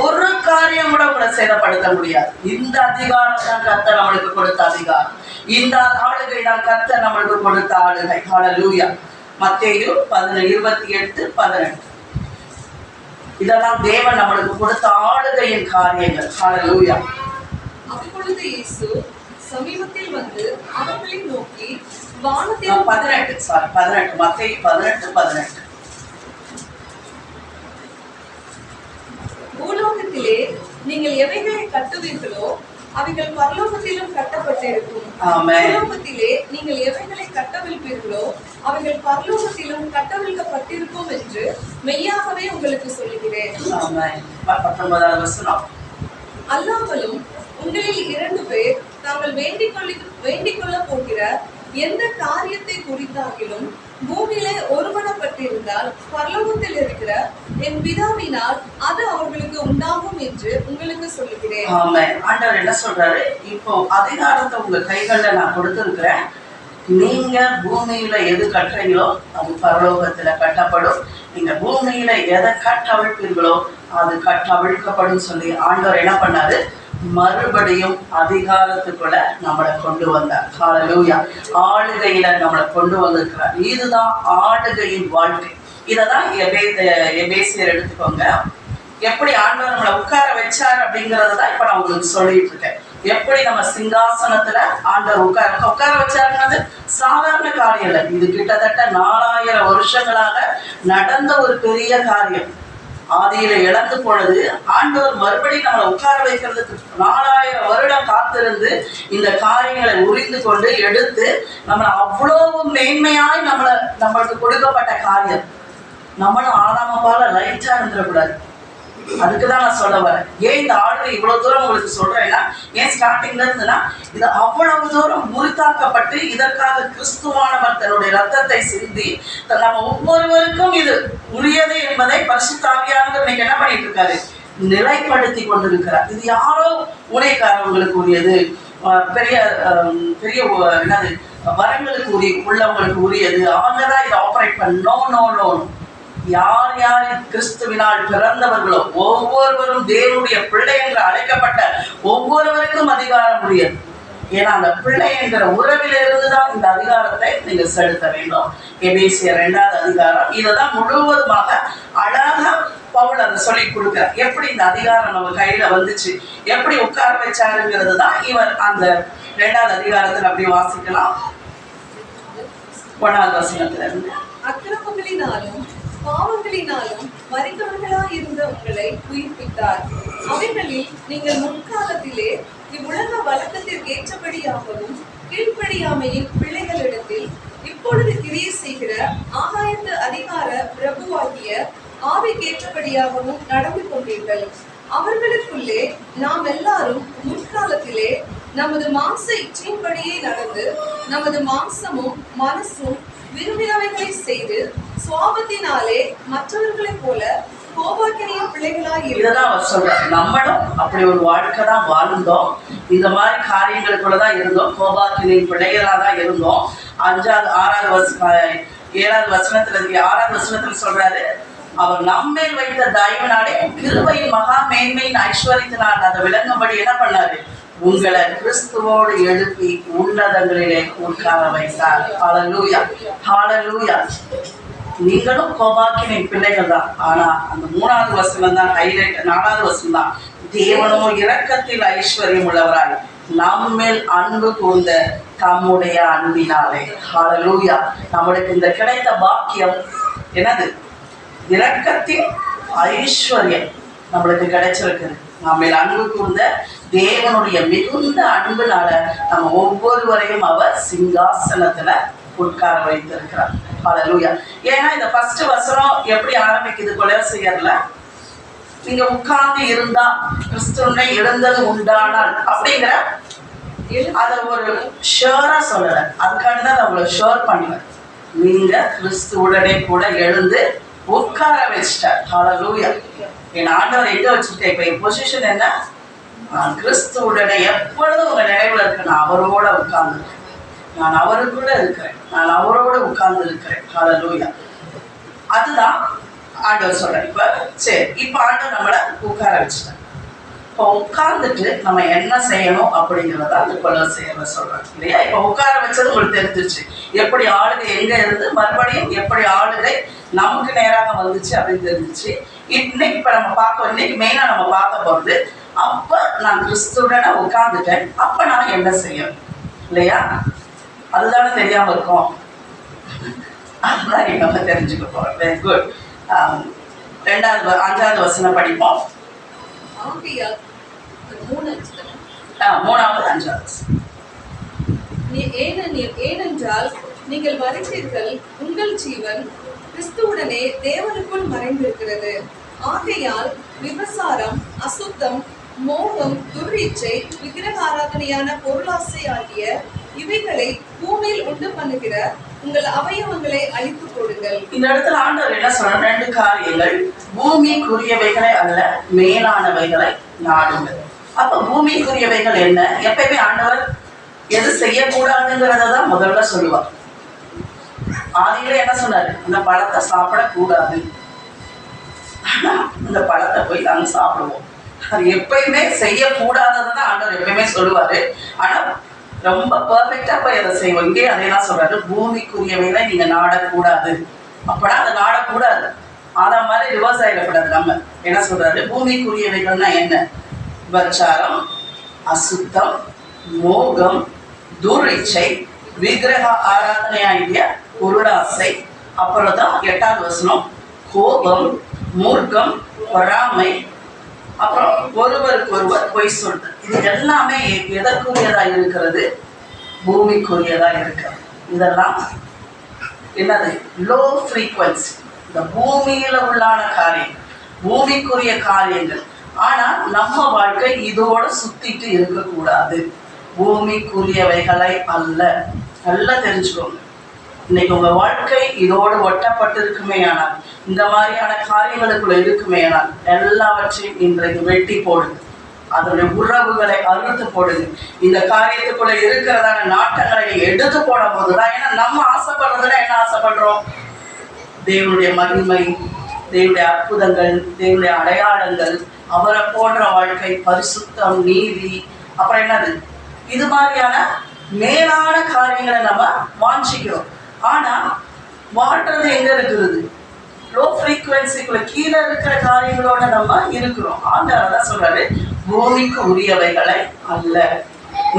Speaker 1: ஒரு காரியம் கூட உங்களை சேதப்படுத்த முடியாது. இந்த அதிகாரம் தான் கர்த்தர் நம்மளுக்கு கொடுத்த அதிகாரம். இந்த ஆளுகை தான் கர்த்தர் நம்மளுக்கு கொடுத்த ஆளுகை. ஹல்லேலூயா. மத்தேயு 28:18 இதெல்லாம் தேவன் நம்மளுக்கு கொடுத்த ஆளுகையின் காரியங்கள். ஹல்லேலூயா.
Speaker 2: அப்பொழுது இயேசு சமீபத்தில் வந்து அவர்களை நோக்கி, வானத்திலும்
Speaker 1: 18 மத்தேயு 18:18
Speaker 2: பூலோகத்திலே நீங்கள் எவைகளை கட்டுவீர்களோ அவைகள் பரலோகத்திலும் கட்டப்பட்டிருக்கும். பூலோகத்திலே நீங்கள் எவைகளை கட்டவிழ்ப்பீர்களோ அவைகள் பரலோகத்திலும் கட்டவிழ்க்கப்பட்டிருக்கும் என்று மெய்யாகவே உங்களுக்கு சொல்லுகிறேன்.
Speaker 1: 19வது வசனம்.
Speaker 2: அல்லாமலும் உங்களில் 2 பேர் தாங்கள் வேண்டிக் கொள்ள போகிற எந்த காரியத்தை குறித்தாகிலும் பூமியிலே ஒருமனப்பட்டிருந்தால் பரலோகத்தில் இருக்கிற என் பிதாவினால் அது அவர்களுக்கு உண்டாகும் என்று உங்களுக்கு சொல்லுகிறேன்.
Speaker 1: ஆமென். ஆண்டவர் என்ன சொல்றாரு? இப்போ அதிகாரத்தை உங்க கைகள்ல நான் கொடுத்திருக்கிறேன். நீங்க பூமியில எது கட்டுறீங்களோ அது பரலோகத்துல கட்டப்படும். நீங்க பூமியில எதை கட்டவிழ்ப்பீர்களோ அது கட்டவிழ்க்கப்படும் சொல்லி ஆண்டவர் என்ன பண்ணாரு? மறுபடியும் அதிகாரத்துக்குள்ள நம்மளை கொண்டு வந்தார். ஹல்லேலூயா. ஆளுகையில நம்மளை கொண்டு வந்திருக்கிறார். இதுதான் ஆளுகையின் வாழ்க்கை. இததான் எபேசியர் எடுத்துக்கோங்க. எப்படி ஆண்டவர் நம்மளை உட்கார வச்சார் அப்படிங்கறதான் இப்ப நான் உங்களுக்கு சொல்லிட்டு இருக்கேன். எப்படி நம்ம சிங்காசனத்துல ஆண்டவர் உட்கார வச்சாருன்றது சாதாரண காரியம் இல்லை. இது கிட்டத்தட்ட 4000 வருஷங்களாக நடந்த ஒரு பெரிய காரியம். ஆதியில இழந்து போனது ஆண்டவர் மறுபடியும் நம்மளை உட்கார வைக்கிறதுக்கு 4000 வருடம் காத்திருந்து இந்த காரியங்களை உரிந்து கொண்டு எடுத்து நம்மளை அவ்வளவு மேன்மையாய் நம்மளுக்கு கொடுக்கப்பட்ட காரியம். நம்மளும் ஆதாம போல லைட்டா இருந்துடக்கூடாது. அதுக்குதான் நான் சொல்ல வரேன். ஏன் இந்த ஆளுகை இவ்வளவு தூரம் உங்களுக்கு சொல்றேன்னா, ஏன் ஸ்டார்டிங்ல இருந்துன்னா இது அவ்வளவு தூரம் முறித்தாக்கப்பட்டு இதற்காக கிறிஸ்துவானவர் தன்னுடைய ரத்தத்தை சிந்தி நம்ம ஒவ்வொருவருக்கும் இது உரியது என்பதை பரிசுத்த ஆவியானவர் இன்னைக்கு என்ன பண்ணிட்டு இருக்காரு? நிலைப்படுத்தி கொண்டிருக்கிறார். இது யாரோ ஊழியக்காரவங்களுக்கு உரியது, பெரிய பெரிய என்னது வரங்களுக்கு உள்ளவங்களுக்கு உரியது, அவங்க தான் இதை ஆப்ரேட் பண்ண. No no no. யார் யார் கிறிஸ்துவினால் பிறந்தவர்களோ ஒவ்வொருவரும் தேவனுடைய பிள்ளை என்று அழைக்கப்பட்ட ஒவ்வொருவருக்கும் அதிகாரம் உரியது. ஏன்னா அந்த பிள்ளை என்கிற உறவிலிருந்து தான் இந்த அதிகாரத்தை நீங்க செலுத்த வேண்டும். எபேசியர் 2வது அதிகாரம் இதைதான் முழுவதுமாக அழகா பவுல் அதை சொல்லி கொடுக்கிறார். எப்படி இந்த அதிகாரம் நம்ம கையில வந்துச்சு, எப்படி உட்கார வச்சாருங்கிறது தான் இவர் அந்த 2வது அதிகாரத்தில் அப்படி வாசிக்கலாம். 1வது வசனத்துல இருந்து.
Speaker 2: அக்கிரமங்களினாலும் பாவங்களினாலும் மரித்தவர்களாய் இருந்த உங்களை உயிர்ப்பித்தார். அவைகளில் நீங்கள் முற்காலத்திலே இவ்வுலக வழக்கத்திற்கு ஏற்றபடியாகவும் கீழ்ப்படியாமையின் பிள்ளைகளிடத்தில் இப்பொழுது கிரியை செய்கிற ஆகாயத்து அதிகார பிரபுவாகிய ஆவிக்கேற்றபடியாகவும் நடந்து கொண்டீர்கள். அவர்களுக்குள்ளே நாம் எல்லாரும் முற்காலத்திலே நமது மாம்ச இச்சையின்படியே நடந்து நமது மாம்சமும் மனசும் விரும்பினவைகளை செய்து சுவாபத்தினாலே மற்றவர்களைப் போல கோபாக்கினிய பிள்ளைகளாய்
Speaker 1: இதுதான் அவர் சொல்றார். நம்மளும் அப்படி ஒரு வாழ்க்கை தான் வாழ்ந்தோம், இந்த மாதிரி காரியங்களுக்குள்ளதான் இருந்தோம், கோபாக்கினியின் பிள்ளைகளா தான் இருந்தோம். 5வது 7வது வசனத்துல சொல்றாரு, அவர் நம்மேல் வைத்த தயவினாலே கிருபையின் மகா மேன்மையின் ஐஸ்வர்யத்தினால் அதை விளங்கும்படி என்ன பண்ணாரு, உங்களை கிறிஸ்துவோடு எழுப்பி உன்னதங்களிலே உட்கார வைத்தார். ஹல்லேலூயா, ஹல்லேலூயா. நீங்களும் கோபாக்கினின் பிள்ளைகள் தான். ஆனா அந்த 3வது வசனம் தான் ஹைலைட். 4வது வசனம் தான், தேவனோ இரக்கத்தில் ஐஸ்வர்யம் உள்ளவராய் நம்மேல் அன்பு கூர்ந்த தம்முடைய அன்பினாலே. ஹல்லேலூயா. நம்மளுக்கு இந்த கிடைத்த பாக்கியம் என்னது, இரக்கத்தின் ஐஸ்வர்யம் நம்மளுக்கு கிடைச்சிருக்குது. நம்மேல் அன்பு கூர்ந்த தேவனுடைய மிகுந்த அன்புனால நம்ம ஒவ்வொருவரையும் அவர் சிங்காசனத்துல உட்கார வைத்திருக்கிறார். ஹல்லேலூயா. ஏன்னா இந்த ஃபர்ஸ்ட் வசனம் எப்படி ஆரம்பிக்குது, கொலோசியர்ல, நீங்க உட்கார்ந்து இருந்தா கிறிஸ்துவை எழுந்தது உண்டானால் அப்படிங்கிற அத ஒரு ஷோரா சொல்லல, அதுக்காக தான் அவங்களை ஷோர் பண்ணுவேன். நீங்க கிறிஸ்துவுடனே கூட எழுந்து உட்கார வச்சிட்டார். ஹல்லேலூயா. என் ஆண்டவர் எங்க வச்சிருக்கேன், இப்ப என் பொசிஷன் என்ன, நான் கிறிஸ்துவுடனே எப்பொழுதும் உங்க நினைவுல இருக்கு, நான் அவரோட உட்கார்ந்து, நான் அவரு கூட இருக்கிறேன், நான் அவரோட உட்கார்ந்து இருக்கிறேன். ஹல்லேலூயா. அதுதான் ஆண்டவர் சொல்றேன். இப்ப சரி, இப்ப ஆண்டவர் நம்மளை உட்கார வச்சுட்டேன். இப்போ உட்கார்ந்துட்டு நம்ம என்ன செய்யணும் அப்படிங்கிறத அந்த கொலோசியர்ல சொல்றாங்க இல்லையா. இப்ப உட்கார வச்சது உங்களுக்கு தெரிஞ்சிருச்சு, எப்படி ஆளுகை எங்க இருந்து மறுபடியும் எப்படி ஆளுகை நமக்கு நேராக வந்துச்சு அப்படின்னு தெரிஞ்சிச்சு. இன்னைக்கு இப்ப நம்ம பார்க்க, இன்னைக்கு மெயினா நம்ம பார்க்க போறது, அப்ப நான் கிறிஸ்துவுடனே உட்கார்ந்துட்டேன், அப்ப நான் என்ன செய்யணும் இல்லையா, அதுதானே தெரியாம இருக்கும். அதுதான் நீங்க நம்ம தெரிஞ்சுக்க போறோம். Very good. 5வது வசனம் படிப்போம். 3வது 5வது.
Speaker 2: ஏனென்றால் நீங்கள் மரித்தீர்கள், உங்கள் ஜீவன் கிறிஸ்துவுடனே தேவனுக்குள் மறைந்திருக்கிறது. ஆகையால் விபசாரம், அசுத்தம், மோகம், துர்ரீச்சை, விக்கிரக ஆராதனையான பொருளாசை ஆகிய இவைகளை பூமியில் உண்டு பண்ணுகிற உங்கள் அவயவங்களை அழித்து போடுங்கள்.
Speaker 1: இந்த இடத்துல ஆண்டவர் என்ன சொல்ற, 2 காரியங்கள். பூமிக்குரியவைகளை அல்ல, மேலானவைகளை நாடுங்கள். அப்ப பூமிக்குரியவைகள் என்ன, எப்பயுமே ஆண்டவர் எது செய்யக்கூடாதுங்கிறத தான் முதல்ல சொல்லுவார். ஆதியில என்ன சொன்னாரு, இந்த பழத்தை சாப்பிடக்கூடாது, ஆனா இந்த பழத்தை போய் நாங்க சாப்பிடுவோம். அது எப்பயுமே செய்யக்கூடாததான் ஆண்டவர் எப்பயுமே சொல்லுவாரு. ஆனா ரொம்ப பெர்ஃபெக்டா போய் அதை செய்வோம். இங்கே அதையெல்லாம் சொல்றாரு, பூமிக்குரியவைகளை நீங்க நாடக்கூடாது. அப்படா அதை நாடக்கூடாது, ஆனா மாதிரி ரிவர்ஸ் ஆயிடக்கூடாது. நம்ம என்ன சொல்றாரு, பூமிக்குரியவைகள்னா என்ன, விபச்சாரம், அசுத்தம், மோகம், துர்இச்சை, விக்கிரக ஆராதனையாகிய பொருளாசை, அப்புறம் தான் 8வது வசனம், கோபம், மூர்க்கம், பொறாமை, அப்புறம் ஒருவருக்கு ஒருவர் பொய் சொல்றது. இது எல்லாமே எதற்குரியதா இருக்கிறது, பூமிக்குரியதா இருக்கிறது. இதெல்லாம் என்னது, லோ ஃப்ரீக்வன்சி, இந்த பூமியில உள்ளான காரியம், பூமிக்குரிய காரியங்கள். ஆனா நம்ம வாழ்க்கை இதோட சுத்திட்டு இருக்கக்கூடாது, பூமிக்குரியவைகளை அல்ல. நல்லா தெரிஞ்சுக்கோங்க. இன்னைக்கு உங்க வாழ்க்கை இதோடு ஒட்டப்பட்டு இருக்குமே ஆனால், இந்த மாதிரியான காரியங்களுக்குள்ள இருக்குமே ஆனால், எல்லாவற்றையும் இன்றைக்கு வெட்டி போடுங்க. அதனுடைய உறவுகளை அறுத்து போடுங்க. இந்த காரியத்துக்குள்ள இருக்கிறதான நாட்டங்களை நீங்க எடுத்து போடும் போதுதான், ஏன்னா நம்ம ஆசைப்படுறதுல என்ன ஆசைப்படுறோம்? தேவனுடைய மகிமை, தேவனுடைய அற்புதங்கள், தேவனுடைய அடையாளங்கள், அவரை போன்ற வாழ்க்கை, பரிசுத்தம், நீதி, அப்புறம் என்னது, இது மாதிரியான மேலான காரியங்களை நம்ம வாஞ்சிக்கிறோம். ஆனா வாழ்றது எங்க இருக்கிறது? லோ ஃப்ரீக்குவென்சிக்குள்ள கீழே இருக்கிற காரியங்களோட நம்ம இருக்கிறோம். ஆண்டவர் சொல்றாரு, பூமிக்கு உரியவைகளை அல்ல,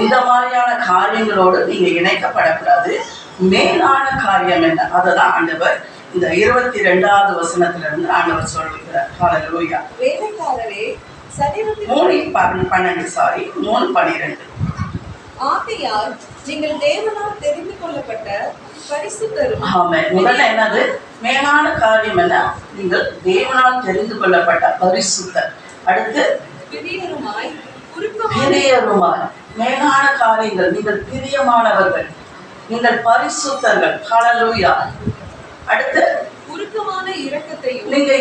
Speaker 1: இந்த மாதிரியான காரியங்களோடு நீங்க இணைக்கப்படக்கூடாது. மேலான காரியம் என்ன? அததான் ஆண்டவர் இந்த 22வது வசனத்திலிருந்து ஆண்டவர் சொல்லுகிறார். ஹல்லேலூயா.
Speaker 2: வேலைக்காரரே, சரீரத்தில்
Speaker 1: 3:12
Speaker 2: ஆகையால் நீங்கள் தேவனால் தெரிந்து கொள்ளப்பட்ட பரிசுத்தரும்.
Speaker 1: ஆமென். முதல்ல என்னது? மேலான காரியம் என்ன? நீங்கள் தேவனால் தெரிந்து கொள்ளப்பட்ட பரிசுத்தர். அடுத்து
Speaker 2: பிரியருமாய்,
Speaker 1: மேலான காரியங்கள், நீங்கள் பிரியமானவர்கள், நீங்கள் பரிசுத்தர்கள். ஹல்லேலூயா. அடுத்து
Speaker 2: உருக்கமான இரக்கத்தையும்,
Speaker 1: நீங்க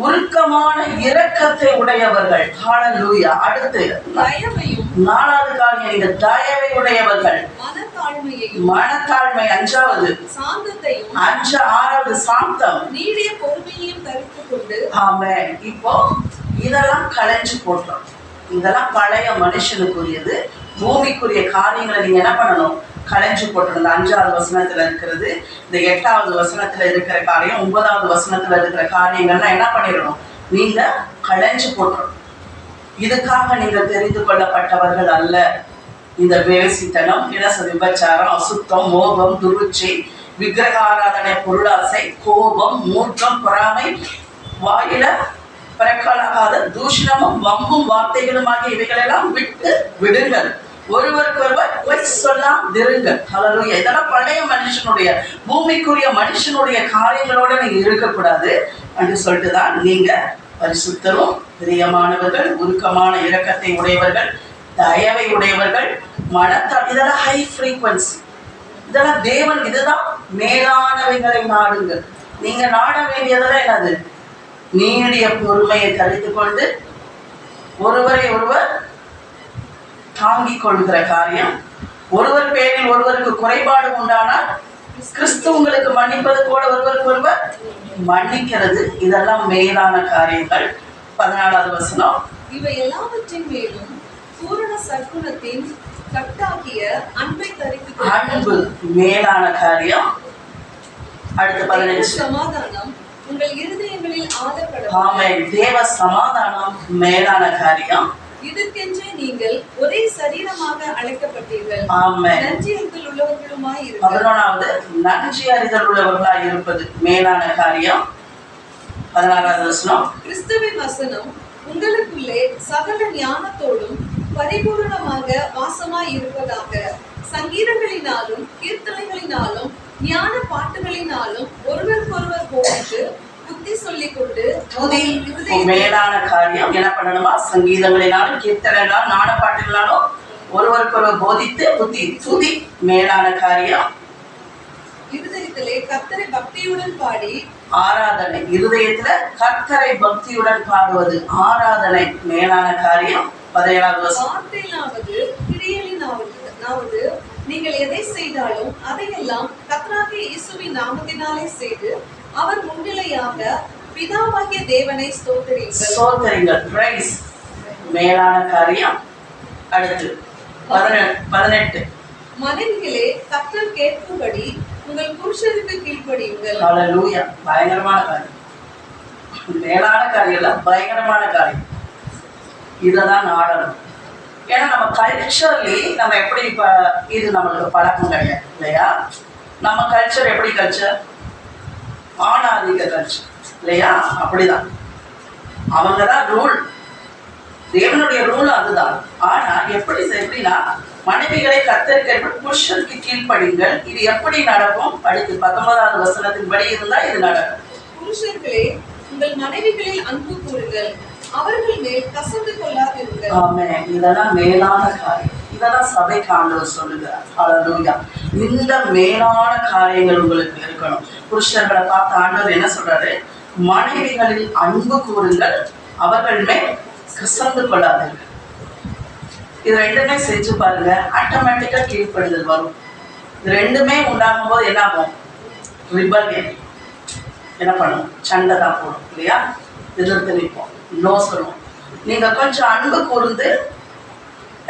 Speaker 1: உருக்கமான இரக்கத்தை உடையவர்கள். ஹல்லேலூயா. அடுத்து
Speaker 2: தயவையும்,
Speaker 1: 4வது காரியம், நீங்க தயவை உடையவர்கள், மனத்தாழ்மை, 5வது
Speaker 2: சாந்தத்தையும்,
Speaker 1: 6வது சாந்தம்,
Speaker 2: நீடிய பொறுமையையும் தரித்துக் கொண்டு.
Speaker 1: ஆமென். இப்போ இதெல்லாம் களைஞ்சு போட்டோம். இதெல்லாம் பழைய மனுஷனுக்குரியது. பூமிக்குரிய காரியங்களை நீங்க என்ன பண்ணணும்? களைஞ்சு போட்டணும். இந்த 5வது வசனத்துல இருக்கிறது, இந்த 8வது வசனத்துல இருக்கிற காரியம், 9வது வசனத்துல இருக்கிற காரியங்கள்லாம் என்ன பண்ணிடணும்? நீங்க களைஞ்சு போட்டணும். இதுக்காக நீங்கள் தெரிந்து கொள்ளப்பட்டவர்கள் அல்ல. இந்த வேசித்தனம், விபச்சாரம், அசுத்தம், மோகம், துருச்சி, விக்கிரக ஆராதனை, பொருளாசை, கோபம், மூர்க்கம், பொறாமை, வாயில பிறக்கலாகாத தூஷணமும் வம்பும் வார்த்தைகளுமாகிய இவைகளெல்லாம் விட்டு விடுங்கள். ஒருவருக்கொருவர் பொய் சொல்லாதிருங்கள். ஹல்லேலூயா. இதெல்லாம் பழைய மனுஷனுடைய, பூமிக்குரிய மனுஷனுடைய காரியங்களோட நீங்க இருக்கக்கூடாது என்று சொல்லிட்டுதான் நீங்க பரிசுத்தரும், பிரியமானவர்கள், உருக்கமான இரக்கத்தை உடையவர்கள், தயவை உடையவர்கள், இதெல்லாம் ஹை ஃப்ரீக்வன்சி. இதெல்லாம் தேவன், இதுதான் மேலானவைகளை நாடுங்கள். நீங்க நாட வேண்டியதெல்லாம் என்னது? நீடிய பொறுமையை தரித்து கொண்டு ஒருவரை ஒருவர் தாங்கிக் கொள்கிற காரியம். ஒருவர் பேரில் ஒருவருக்கு குறைபாடு உண்டானால் கிறிஸ்து உங்களுக்கு மன்னிப்பது போல ஒருவருக்கு ஒருவர் மன்னிக்கிறது. இதெல்லாம் மேலான காரியங்கள். 14வது வசனம்,
Speaker 2: இவை எல்லாவற்றின் மேலும் பூரண சற்குணத்தின் கட்டாகிய அன்பை தரித்துக் கொள்ளுங்கள்.
Speaker 1: அன்பு மேலான காரியம். அடுத்து 15,
Speaker 2: சமாதானம் உங்கள் இருதயங்களில் ஆதரப்படும்.
Speaker 1: ஆமென். தேவ சமாதானம் மேலான காரியம்.
Speaker 2: இதற்கென்றே நீங்கள் ஒரே சரீரமாக அழைக்கப்பட்டீர்கள்.
Speaker 1: ஆமென்.
Speaker 2: நன்றியறிதல் உள்ளவர்களுமாய் இருங்கள்.
Speaker 1: 11வது, நன்றி அறிதல் உள்ளவர்களாய் இருப்பது மேலான காரியம். 16வது வசனம்,
Speaker 2: கிறிஸ்துவின் வசனம் உங்களுக்குள்ளே சகல ஞானத்தோடும் பரிபூரணமாக வாசமாய் இருப்பதாக, சங்கீதங்களினாலும் கீர்த்தனைகளினாலும் ஞான பாட்டுகளினாலும் ஒருவருக்கொருவர் போதித்து புத்தி சொல்லிக் கொண்டு.
Speaker 1: மேலான காரியம் என்ன பண்ணணுமா? சங்கீதங்களினாலும் கீர்த்தனைகளாலும் ஞான பாட்டுகளாலும் ஒருவருக்கொருவர் போதித்து புத்தி துதி மேலான காரியம்.
Speaker 2: இருதயத்திலே கர்த்தரை பக்தியுடன் பாடி.
Speaker 1: ஆராதனை, இருதயத்துல கர்த்தரை பக்தியுடன் பாடுவது ஆராதனை மேலான காரியம். 17வது வசனம்,
Speaker 2: வார்த்தையிலாவது கிரியலினாவது நீங்கள் எதை செய்தாலும் அதையெல்லாம் கர்த்தராகிய இயேசுவின் நாமத்தினாலே செய்து அவர் முன்னிலையாக பிதாவாகிய தேவனை ஸ்தோத்திரியுங்கள். பிரைஸ் மேலான காரியம். அடுத்து 18, மனைவிகளே கர்த்தர் கேட்கும்படி உங்கள் புருஷருக்கு கீழ்ப்படியுங்கள்.
Speaker 1: ஹல்லேலூயா. பயங்கரமான காரியம், மேலான காரியம், பயங்கரமான காரியம். இதெல்லாம் நாடணும். ஏன்னா நம்ம கல்ச்சர்லி நம்ம எப்படி, இப்போ இது நம்மளுக்கு பழக்கம் கிடையாது இல்லையா? நம்ம கல்ச்சர் எப்படி? கல்ச்சர் ஆணாதிக்க கல்ச்சர் இல்லையா? அப்படிதான், அவங்க தான் ரூல், தேவனுடைய ரூல் அதுதான். ஆனா எப்படின்னா, மனைவிகளை கர்த்தருக்கு புருஷருக்கு கீழ்ப்படிங்கள். இது எப்படி நடக்கும்? அடுத்து 19வது வசனத்தின்படி இருந்தா இது நடக்கும்.
Speaker 2: புருஷர்களே உங்கள் மனைவிகளில் அன்பு கூறுங்கள், அவர்கள் மேல் கசந்து கொள்ளாதிருங்கள்.
Speaker 1: ஆமென். இதெல்லாம் மேலான காரியம். இதெல்லாம் சபைக்கு ஆண்டவர் சொல்லுகிறார். ஹல்லேலூயா. இந்த மேலான காரியங்கள் உங்களுக்கு இருக்கணும். புருஷர்களை பார்த்து ஆண்டவர் என்ன சொல்றாரு? மனைவிகளில் அன்பு கூறுங்கள், அவர்கள் மேல் கசந்து கொள்ளாதீர்கள். இது ரெண்டுமே செஞ்சு பாருங்க, ஆட்டோமேட்டிக்கா கீழ்ப்படுதல் வரும். இது ரெண்டுமே உண்டாகும் போது என்ன ஆகும்? ரிபல்லியன் என்ன பண்ணும்? சண்டை தான் போடும் இல்லையா? எதிர்த்து நிற்போம், நோ சொல்லுவோம். நீங்க கொஞ்சம் அன்பு கூர்ந்து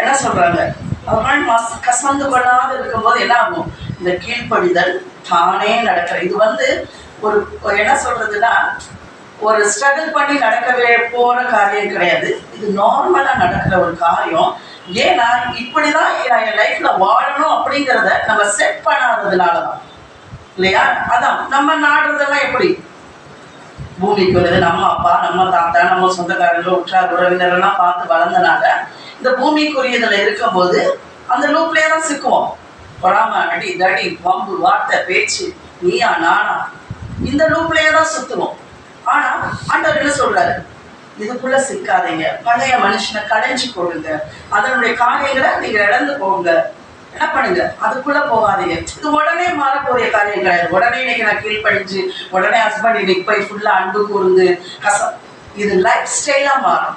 Speaker 1: என்ன சொல்றாங்க, அவர்கள் கசந்து கொள்ளாத இருக்கும்போது என்ன ஆகும்? இந்த கீழ்ப்படிதல் தானே நடக்கிற. இது ஒரு என்ன சொல்றதுன்னா, ஒரு ஸ்ட்ரகிள் பண்ணி நடக்கவே போற காரியம் கிடையாது. இது நார்மலா நடக்கிற ஒரு காரியம். ஏன்னா இப்படிதான் என் லைஃப்ல வாழணும் அப்படிங்கிறத நம்ம செட் பண்ணாததுனாலதான் இல்லையா? அதான் நம்ம நாடுறதெல்லாம் எப்படி? பூமிக்கு வருது நம்ம அப்பா, நம்ம தாத்தா, நம்ம சொந்தக்காரர்கள், உற்றார் உறவினரெல்லாம் பார்த்து வளர்ந்தனால இந்த பூமிக்குரியதுல இருக்கும் போது அந்த லூப்லயே தான் சிக்குவோம். பொறாம, அடி தடி, வம்பு, வார்த்தை, பேச்சு, நீயா நானா, இந்த லூப்லயே தான் சுத்துவோம். ஆனா ஆண்டவர் என்ன சொல்றாரு? இதுக்குள்ள சிக்காதீங்க, பழைய மனுஷனை கடைஞ்சு போடுங்க, அதனுடைய காரியங்களை நீங்க இழந்து போங்க, என்ன பண்ணுங்க, அதுக்குள்ள போகாதீங்க. இது உடனே மாறக்கூடிய காரியம் கிடையாது. உடனே இன்னைக்கு நான் கீழ்படிஞ்சு உடனே ஹஸ்பண்ட் இன்னைக்கு போய் ஃபுல்லா அன்பு கூர்ந்து இது லைஃப் ஸ்டைலா மாறும்.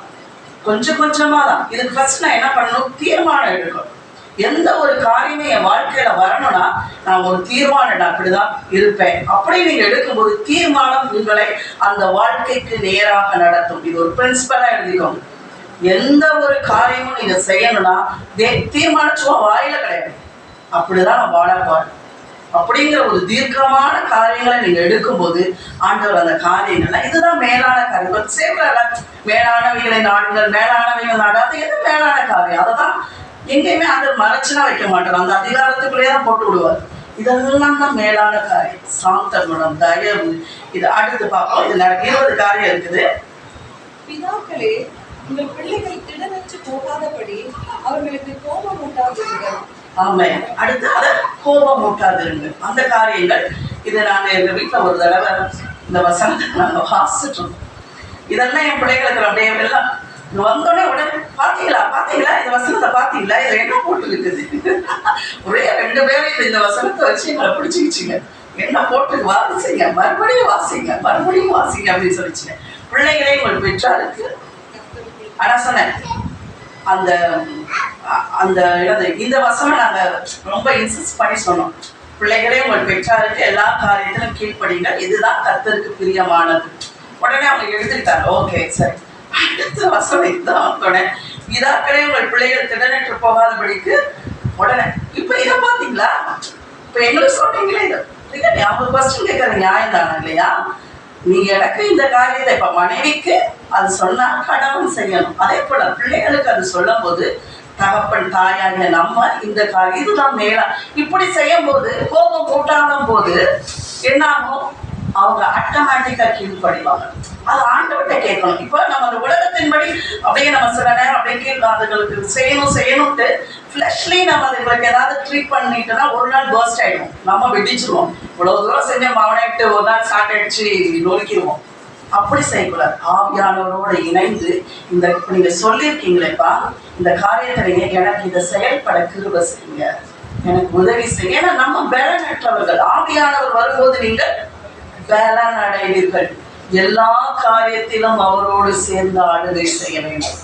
Speaker 1: கொஞ்சம் கொஞ்சமா தான். இதுக்கு ஃபர்ஸ்ட் நான் என்ன பண்ணணும்? தீர்மானம் எடுக்கணும். எந்த ஒரு காரியமே என் வாழ்க்கையில வரணும்னா நான் ஒரு தீர்மானம், நான் அப்படிதான் இருப்பேன் அப்படி நீங்க எடுக்கும்போது தீர்மானம் உங்களை அந்த வாழ்க்கைக்கு நேராக நடத்தும். இது ஒரு பிரின்சிபலா எழுதிக்கோங்க. எந்த ஒரு காரியமும் நீங்க செய்யணும்னா தீர்மானம் சும்மா வாயில கிடையாது, அப்படிதான் நான் வாழ போறேன் அப்படிங்கிற ஒரு தீர்க்கமான காரியங்களை நீங்க எடுக்கும்போது ஆண்டவர் அந்த காரியங்கள்ல இதுதான் மேலான காரியம். சேவல மேலானவைகளை நாடுங்கள், மேலானவைகள் நாடாது, எது மேலான காரியம் அதைதான் எங்கேயுமே ஆண்டவர் மறைச்சுனா வைக்க மாட்டார். அந்த அதிகாரத்துக்குள்ளேயே தான் போட்டு விடுவார். இதெல்லாம் தான் மேலான காரியம். சாந்த குணம், தயவு. இது அடுத்து பார்ப்போம். இது 20 காரியம் இருக்குது.
Speaker 2: பிதாக்களே, உங்கள் பிள்ளைகள் திடனற்று போகாதபடி அவர்களுக்கு கோபம் ஊட்டாதீர்கள்.
Speaker 1: ஆமே. அடுத்து அதை கோபம் ஊட்டாதிருங்க. அந்த காரியங்கள் இதை நாங்க எங்க வீட்டுல ஒரு தடவை இந்த வசனத்தை நாங்க வாசிச்சிட்டோம். இதெல்லாம் என் பிள்ளைகளுக்கு அப்படியே எல்லாம் வந்தோடனே உடனே பாத்தீங்களா இந்த வசனத்தை பாத்தீங்களா, இதுல என்ன போட்டு இருக்குது? ஒரே 2 பேரும் இந்த வசனத்தை வச்சு எங்களை பிடிச்சிக்கிச்சுங்க. என்ன போட்டு வாசிங்க, மறுபடியும் வாசிங்க அப்படின்னு சொல்லிச்சுங்க. பிள்ளைகளே உங்கள் பெற்றாருக்கு ஆனா சொன்னேன் அந்த அந்த இந்த வசனம் நாங்க ரொம்ப இன்சிஸ்ட் பண்ணி சொன்னோம். பிள்ளைகளே உங்கள் பெற்றாருக்கு எல்லா காரியத்திலும் கீழ்ப்படிங்க, இதுதான் கர்த்தருக்கு பிரியமானது. உடனே அவங்க எழுதிட்டாங்க. ஓகே சரி. அடுத்த வசனம் இதுதான் உடனே பிதாக்களே உங்கள் பிள்ளைகள் திடனற்று போகாதபடிக்கு உடனே இப்ப இதை பாத்தீங்களா? இப்ப எங்களுக்கு சொன்னீங்களே இது அவங்க கொஸ்டின் கேட்கறது நியாயம் தானே இல்லையா? நீ எனக்கு இந்த காரியத்தை இப்ப மனைவிக்கு அது சொன்னா கடவுள் செய்யணும். அதே போல பிள்ளைகளுக்கு அது சொல்லும் போது தகப்பன் தாயாக நம்ம இந்த காரியம் இதுதான் மேலா இப்படி செய்யும் போது கோபம் கூட்டாத போது என்ன ஆகும்? அவங்க ஆட்டோமேட்டிக்கா கீழ்படிவாங்க. அது ஆண்டவர்கிட்ட கேட்கணும். இப்போ நம்ம அந்த உலகத்தின்படி அப்படியே நம்ம சில நேரம் அப்படியே அதுங்களுக்கு செய்யணும்ட்டு ஃப்ளஷ்லி நம்ம அதுங்களுக்கு ஏதாவது ட்ரீட் பண்ணிட்டோம்னா ஒரு நாள் பர்ஸ்ட் ஆயிடும், நம்ம வெடிச்சிருவோம். இவ்வளவு தூரம் செஞ்ச மவனைட்டு ஒரு நாள் ஸ்டார்ட் அடிச்சு நொறுக்கிடுவோம். அப்படி செய்யக்கூடாது. ஆவியானவரோடு இணைந்து இந்த நீங்க சொல்லியிருக்கீங்களேப்பா இந்த காரியத்தை நீங்க எனக்கு இதை செயல்பட கிருபை செய்யுங்க, எனக்கு உதவி செய்யுங்க. ஏன்னா நம்ம பலனற்றவர்கள். ஆவியானவர் வரும்போது நீங்கள் பலன் அடைவீர்கள். எல்லா காரியத்திலும் அவரோடு சேர்ந்து ஆளுகை செய்ய வேண்டும்.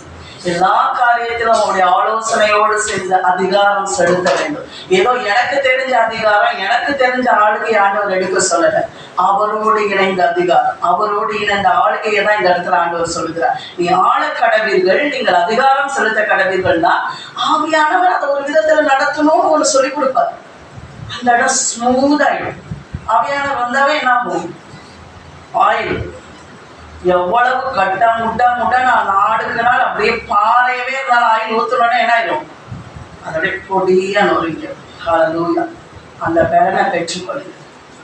Speaker 1: எல்லா காரியத்திலும் அவருடைய ஆலோசனையோடு சேர்ந்து அதிகாரம் செலுத்த வேண்டும். ஏதோ எனக்கு தெரிஞ்ச அதிகாரம், எனக்கு தெரிஞ்ச ஆளுகை ஆண்டவர் எடுக்க சொல்லல. அவரோடு இணைந்த அதிகாரம், அவரோடு இணைந்த ஆளுகையை தான் இந்த இடத்துல ஆண்டவர் சொல்லுகிறார். நீ ஆள கடவீர்கள், நீங்கள் அதிகாரம் செலுத்த கடவீர்கள்னா ஆவியானவர் அதை ஒரு விதத்துல நடத்தணும்னு ஒன்று சொல்லி கொடுப்பார். அந்த இடம் ஸ்மூத் ஆயிடும். ஆவியானவர் வந்தாவே என்ன ஆகும்? ஆயில் எவ்வளவு கட்ட முட்டை நான் நாடுக்கு நாள் அப்படியே பாறையவே இருந்தாலும் ஆயில் ஊத்துறோன்னா என்ன ஆயிடும்? அதோடைய பொடியா நொறுங்க. ஹல்லேலூயா. அந்த பலனை பெற்றுக்கொள்ளுங்க.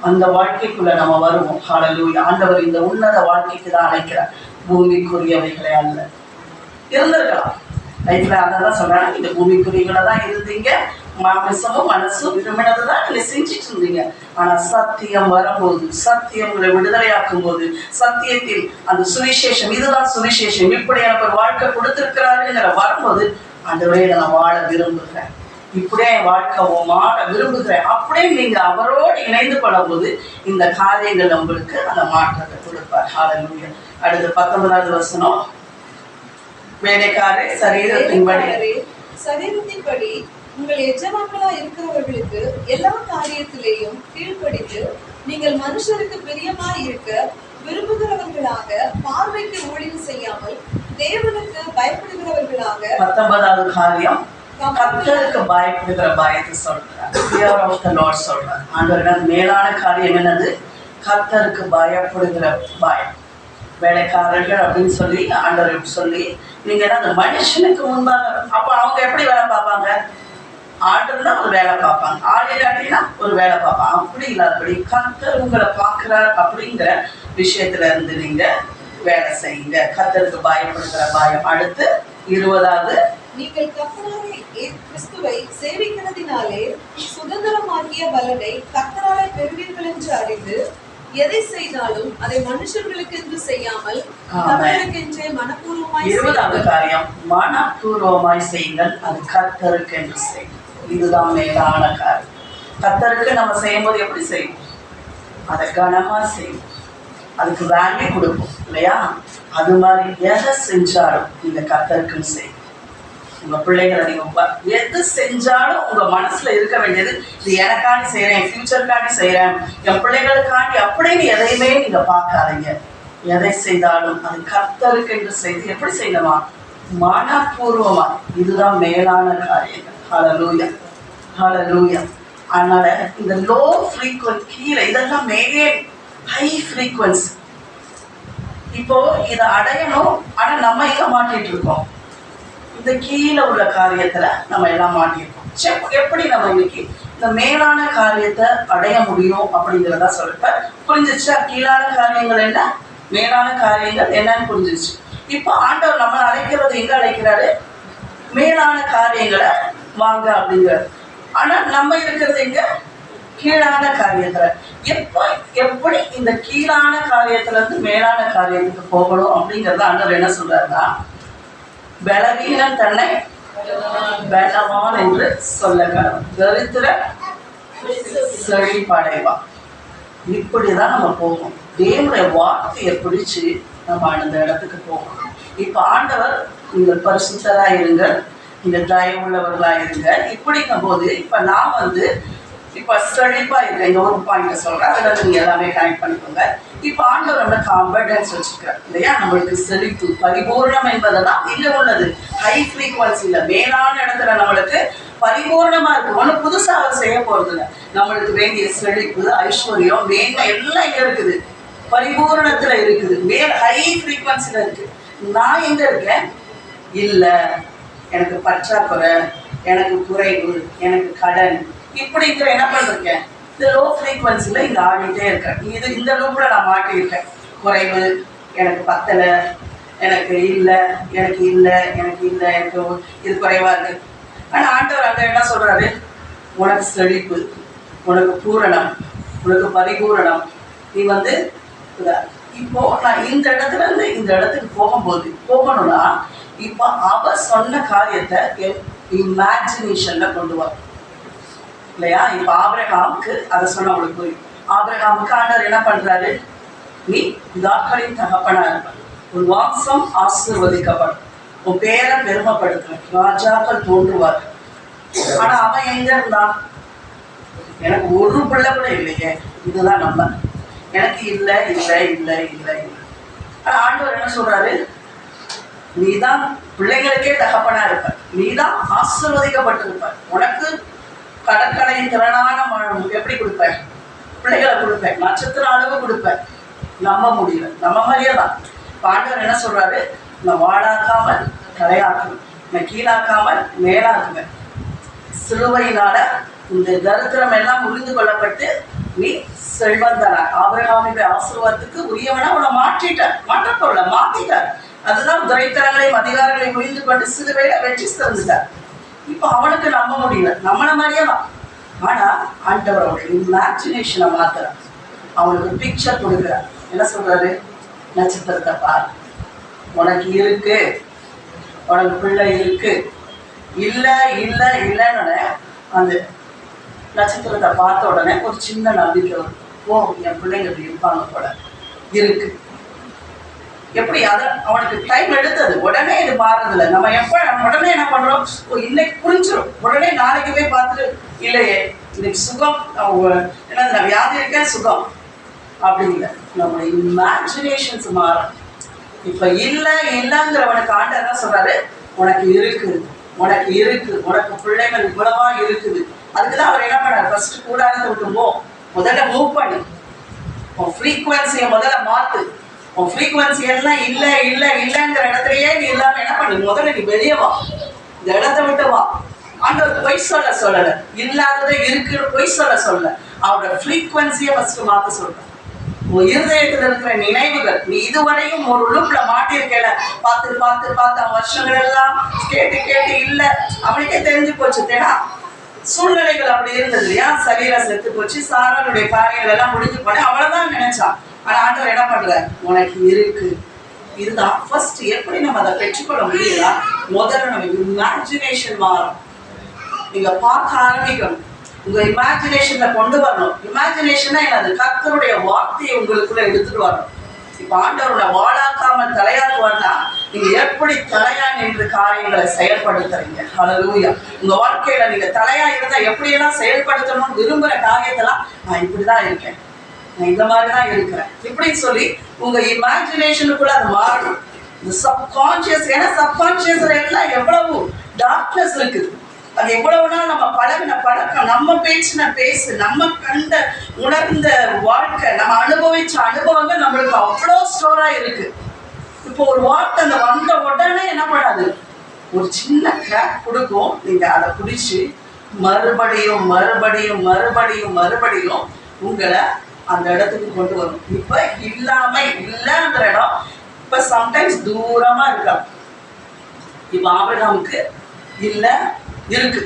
Speaker 1: அந்த வாழ்க்கைக்குள்ள நம்ம வருவோம். ஹல்லேலூயா. ஆண்டவர் இந்த உன்னத வாழ்க்கைக்கு தான் அழைக்கிறார், பூமிக்குரியவைகளை அல்ல. இருந்திருக்கலாம் லைஃப்ல, அதான் சொல்றாங்க, இந்த பூமிக்குரியவங்கள தான் இருந்தீங்க, மாமிசமும் மனசும் விரும்பினதுதான் நீங்க செஞ்சிட்டு இருந்தீங்க. ஆனா சத்தியம் வரும்போது, சத்தியம் உங்களை விடுதலையாக்கும் போது, சத்தியத்தில் அந்த சுவிசேஷம், இதுதான் சுவிசேஷம், இப்படி எனக்கு ஒரு வாழ்க்கை கொடுத்திருக்கிறாருங்கிற வரும்போது ஆண்டவரே நான் வாழ விரும்புகிறேன், இப்படியே என் வாழ்க்கை மாற விரும்புகிறேன் அப்படியே நீங்க அவரோடு இணைந்து கொள்ளும் போது இந்த காரியங்கள் உங்களுக்கு அந்த மாற்றத்தை கொடுப்பார். ஹல்லேலூயா. அடுத்து 19வது வசனம். வேலைக்காரே சரீரத்தின்படி
Speaker 2: வேலைக்காரரே, சரீரத்தின்படி உங்கள் எஜமான்களா இருக்கிறவர்களுக்கு எல்லா காரியத்திலேயும் கீழ்ப்படிந்து நீங்கள் மனுஷருக்கு பிரியமாய் இருக்க விரும்புகிறவர்களாக, பார்வைக்கு ஊழியம் செய்யாமல் தேவனுக்கு பயப்படுகிறவர்களாக.
Speaker 1: 19வது காரியம், கர்த்தருக்கு பயப்படுகிற பயத்தை சொல்றார். Fear of the Lord சொல்றார். ஆண்டவரிடம் மேலான காரியம் என்னது? கர்த்தருக்கு பயப்படுகிற பயம். வேலைக்காரர்கள் அப்படின்னு சொல்லி ஆண்டவர் சொல்லி நீங்க அந்த மனுஷனுக்கு முன்பாக, அப்ப அவங்க எப்படி வேலை பார்ப்பாங்க? ஆண்டர்னா ஒரு வேலை பார்ப்பாங்க, ஆளிலாட்டினா ஒரு வேலை பார்ப்பாங்க. அப்படி இல்லாதபடி கர்த்தர் உங்களை பார்க்கிறார் அப்படிங்கிற விஷயத்துல இருந்து நீங்க வேலை செய்யுங்க. கர்த்தருக்கு பயப்படுகிற பயம். அடுத்து 20வது,
Speaker 2: நீங்கள் கர்த்தராகிய கிறிஸ்துவை சேவிக்கிறதினாலே சுதந்திரமாகிய பலனை கர்த்தராலே பெறுவீர்கள் என்று அறிந்து எதை செய்தாலும் அதை மனுஷர்களுக்கு என்று செய்யாமல் கர்த்தருக்கென்றே மனப்பூர்வமாய்
Speaker 1: 20வது காரியம், மனப்பூர்வமாய் செய்யுங்கள், அது கர்த்தருக்கு என்று செய்யுங்கள். இதுதான் மேலான காரியம். கர்த்தருக்கு நம்ம செய்யும்போது எப்படி செய்யும்? அதை கனமா செய்யும், அதுக்கு வேல்யூ கொடுப்போம் இல்லையா? அது மாதிரி எதை செஞ்சாலும் இந்த கர்த்தருக்குன்னு செய்யும். உங்க பிள்ளைகளை நீங்க எது செஞ்சாலும் உங்க மனசுல இருக்க வேண்டியது, இது எனக்காண்டி செய்யறேன், என் ஃபியூச்சருக்காண்டி செய்யறேன், என் பிள்ளைகளுக்காண்டி அப்படின்னு எதையுமே நீங்க பார்க்காதீங்க. எதை செய்தாலும் அது கர்த்தருக்கு என்று செய்து எப்படி செய்யணுமா? மனப்பூர்வமா. இதுதான் மேலான காரியங்கள். ஹல்லேலூயா, ஹல்லேலூயா. அதனால இந்த லோ ஃப்ரீக்வன்சி கீழே இதெல்லாம் மேலே ஹை ஃப்ரீக்வன்சி. இப்போ இதை அடையணும், ஆனா நம்ம இதை மாட்டிட்டு இருக்கோம். இந்த கீழே உள்ள காரியத்துல நம்ம எல்லாம் மாட்டியிருக்கோம். எப்படி நம்ம இன்னைக்கு இந்த மேலான காரியத்தை அடைய முடியும் அப்படிங்கிறதா சொல்லிப்ப புரிஞ்சிச்சா? கீழான காரியங்கள் என்ன, மேலான காரியங்கள் என்னன்னு புரிஞ்சிச்சு. இப்போ ஆண்டவர் நம்ம அழைக்கிறது எங்க அழைக்கிறாரு? மேலான காரியங்களை வாங்க அப்படிங்கிறார். ஆனா நம்ம இருக்கிறது எங்க? கீழான காரியத்துல. எப்படி இந்த கீழான காரியத்துல இருந்து மேலான காரியத்துக்கு போகணும் அப்படிங்கறத ஆண்டவர் என்ன சொல்றாருன்னா, பலவீனன் தன்னை பலவான் என்று சொல்ல கடவுள், தரித்திர செழிப்படைவான். இப்படிதான் நம்ம போகணும். தேவனுடைய வார்த்தையை பிடிச்சு நம்ம அந்த இடத்துக்கு போகணும். இப்ப ஆண்டவர் நீங்கள் பரிசுத்தரா இருங்கள், நீங்கள் தயவுள்ளவர்களா இருங்க இப்படிங்கும் போது இப்ப நான் இப்ப செழிப்பா இருக்கேன். இந்த ஒரு பாயிண்ட் சொல்றேன், அதுல நீங்க எல்லாமே கனெக்ட் பண்ணிக்கோங்க. இப்ப ஆண்டவர் நம்மளுக்கு அபண்டன்ஸ் வச்சிருக்காரு இல்லையா? நம்மளுக்கு செழிப்பு பரிபூர்ணம் என்பதெல்லாம் இங்க உள்ளது. ஹை ஃப்ரீக்வன்சில மேலான இடத்துல நம்மளுக்கு பரிபூர்ணமா இருக்கு. ஒண்ணு புதுசா அவர் செய்ய போறது இல்லை. நம்மளுக்கு வேண்டிய செழிப்பு, ஐஸ்வர்யம், மேன்மை எல்லாம் இங்க இருக்குது, பரிபூர்ணத்துல இருக்குது, ஹை ஃப்ரீக்வன்சில இருக்கு. நான் எங்க இருக்கேன்? இல்ல, எனக்கு பற்றாக்குறை, எனக்கு குறைவு, எனக்கு கடன், இப்படிங்கிற என்ன பண்ணிருக்கேன்? இந்த லோ ஃப்ரீக்வன்சில இங்க ஆடிட்டே இருக்கேன். இந்த லூப்ல நான் மாட்டியிருக்கேன். குறைவு, எனக்கு பத்தலை, எனக்கு இல்லை, எனக்கு இல்லை, எனக்கு இல்லை, எனக்கு இது குறைவா இருக்கு. ஆனா ஆண்டவர் அங்க என்ன சொல்றாரு? உனக்கு செழிப்பு, உனக்கு பூரணம், உனக்கு பரிபூரணம். நீ இப்போ நான் இந்த இடத்துல இருந்து இந்த இடத்துக்கு போகணும்னா இப்ப அவர் சொன்ன காரியத்தை இமேஜினேஷன்ல கொண்டு வர இல்லையா? இப்ப ஆபிரகாமுக்கு அதை சொன்ன அவளுக்கு புரியும். ஆபிரகாமுக்கு ஆண்டவர் என்ன பண்றாரு? நீ பிதாக்களின் தகப்பனா இருப்ப, உன் வம்சம் ஆசீர்வதிக்கப்படும், உன் பேரை பெருமைப்படுத்துவேன், ராஜாக்கள் தோன்றுவார். ஆனா அவன் எங்க இருந்தான்? எனக்கு ஒரு பிள்ளை கூட இல்லையே, இதுதான் நம்ம, எனக்கு இல்லை இல்லை இல்லை இல்லை இல்லை. ஆனா ஆண்டவர் என்ன சொல்றாரு? நீதான் பிள்ளைங்களுக்கே தகப்பனா இருப்ப, நீதான் ஆசீர்வதிக்கப்பட்டிருப்ப, உனக்கு கடற்கரையின் திறனான எப்படி கொடுப்பேன்? பிள்ளைகளை கொடுப்பேன், நட்சத்திர அளவு கொடுப்பேன். நம்ப முடியல, நம்ம மாதிரியே தான். ஆண்டவர் என்ன சொல்றாரு? நான் வாழாக்காமல் தலையாக்குவேன், நான் கீழாக்காமல் மேலாக்குவேன். சிலுவையினால இந்த தரித்திரம் எல்லாம் புரிந்து கொள்ளப்பட்டு நீ செல்வந்தனா, ஆபிரகாமுடைய ஆசீர்வாதத்துக்கு உரியவனா உன்னை மாற்றப்பொருளை மாத்திட்டார். அதுதான் துரைத்தரங்களையும் அதிகாரங்களையும் புரிந்து கொண்டு சிலுவையில வெற்றி தந்துட்டார். இப்ப அவனுக்கு நம்ப முடியல, நம்மள மாதிரியே தான். ஆனா ஆண்டவரோட இமேஜினேஷனை மாத்துறார், அவனுக்கு பிக்சர் கொடுக்குறார். என்ன சொல்றாரு? நட்சத்திரத்தை பாரு, உனக்கு இருக்கு, உனக்கு பிள்ளை இருக்கு. இல்லை இல்லை இல்லைன்னு அந்த நட்சத்திரத்தை பார்த்த உடனே ஒரு சின்ன நம்பிக்கை வரும். ஓ, என் பிள்ளைங்க இப்படி இருப்பாங்க போல இருக்கு. எப்படி அதை அவனுக்கு டைம் எடுத்தது. உடனே இது மாறுறதில்ல. நம்ம எப்போ உடனே என்ன பண்ணுறோம், இன்னைக்கு புரிஞ்சிடும், உடனே நாளைக்கு போய் பார்த்துட்டு இல்லையே இன்னைக்கு சுகம், என்ன நான் வியாதி இருக்கேன் சுகம் அப்படி இல்லை. நம்ம இமேஜினேஷன்ஸ் மாறும். இப்போ இல்லைங்கிறவனுக்கு ஆண்டவர் என்ன சொல்றாரு, உனக்கு இருக்குது, உனக்கு இருக்கு, உனக்கு பிள்ளைகள் இவ்வளவா இருக்குது. அதுக்குதான் அவர் என்ன பண்ணார், ஃபர்ஸ்ட் கூடாரத்தை விட்டு முதல்ல மூவ் பண்ணி உன் ஃப்ரீக்குவன்சியை முதல்ல மாத்து. உன் ஃப்ரீக்குவன்சி எல்லாம் இல்லைங்கிற இடத்துலயே நீ இல்லாம என்ன பண்ணு, முதல்ல நீ வெளியே வா, இந்த இடத்த விட்டு வா. ஆண்டவர் பொய் சொல்லல, இல்லாததை இருக்குன்னு பொய் சொல்லல, அவரோட ஃப்ரீக்குவன்சியை ஃபர்ஸ்ட் மாத்த சொல்ற. உன் இருதயத்தில் இருக்கிற நினைவுகள், நீ இதுவரையும் ஒரு லூப்ல மாட்டிருக்கல, பார்த்து வருஷங்கள் எல்லாம் கேட்டு இல்ல அவனுக்கே தெரிஞ்சு போச்சு. ஏன்னா சூழ்நிலைகள் அப்படி இருந்தது இல்லையா, சரீரம் செத்து போச்சு, சாரனுடைய காரியங்கள் எல்லாம் முடிஞ்சு போன அவ்வளவுதான் நினைச்சான். ஆனா ஆண்டவர் என்ன பண்ற, உனக்கு இருக்கு. இதுதான் ஃபர்ஸ்ட். எப்படி நம்ம அதை பெற்றுக்கொள்ள முடியுதா, முதல்ல நம்ம இமேஜினேஷன் மாறும். நீங்க பார்க்க ஆரம்பிக்கணும், உங்க இமேஜினேஷன்ல கொண்டு வரணும். இமேஜினேஷனா என்னது, கர்த்தருடைய வார்த்தையை உங்களுக்குள்ள எடுத்துட்டு வரணும். இப்ப ஆண்டவரோட வாழாக்காமல் தலையாக்குவார்னா நீங்க எப்படி தலையா நின்று காரியங்களை செயல்படுத்துறீங்க. ஹல்லேலூயா. உங்க வாழ்க்கையில நீங்க தலையா இருந்தா எப்படியெல்லாம் செயல்படுத்தணும்னு விரும்புற காரியத்தெல்லாம், நான் இப்படிதான் இருக்கேன், நான் இந்த மாதிரிதான் இருக்கிறேன் இப்படின்னு சொல்லி உங்க இமேஜினேஷனுக்குள்ள அது மாறணும். இந்த சப்கான்சியஸ், ஏன்னா சப்கான்சியஸ்ல எல்லாம் எவ்வளவு டார்க்னஸ் இருக்குது. அது எவ்வளவு நாள் நம்ம பழகின பழக்கம், நம்ம பேசின பேசு, நம்ம கண்ட உணர்ந்த வாழ்க்கை, நம்ம அனுபவிச்ச அனுபவங்கள் நம்மளுக்கு அவ்வளோ ஸ்டோரா இருக்கு. இப்போ ஒரு வார்த்தை அந்த வந்த உடனே என்ன பண்ணாது, ஒரு சின்ன கிராக் கொடுக்கும். நீங்க அதை பிடிச்சி மறுபடியும் உங்களை அந்த இடத்துக்கு கொண்டு வரும். இப்ப இல்லைங்கிற இடம் இப்ப சம்டைம்ஸ் தூரமா இருக்கலாம். இப்ப ஆபிரகாமுக்கு இருக்கு,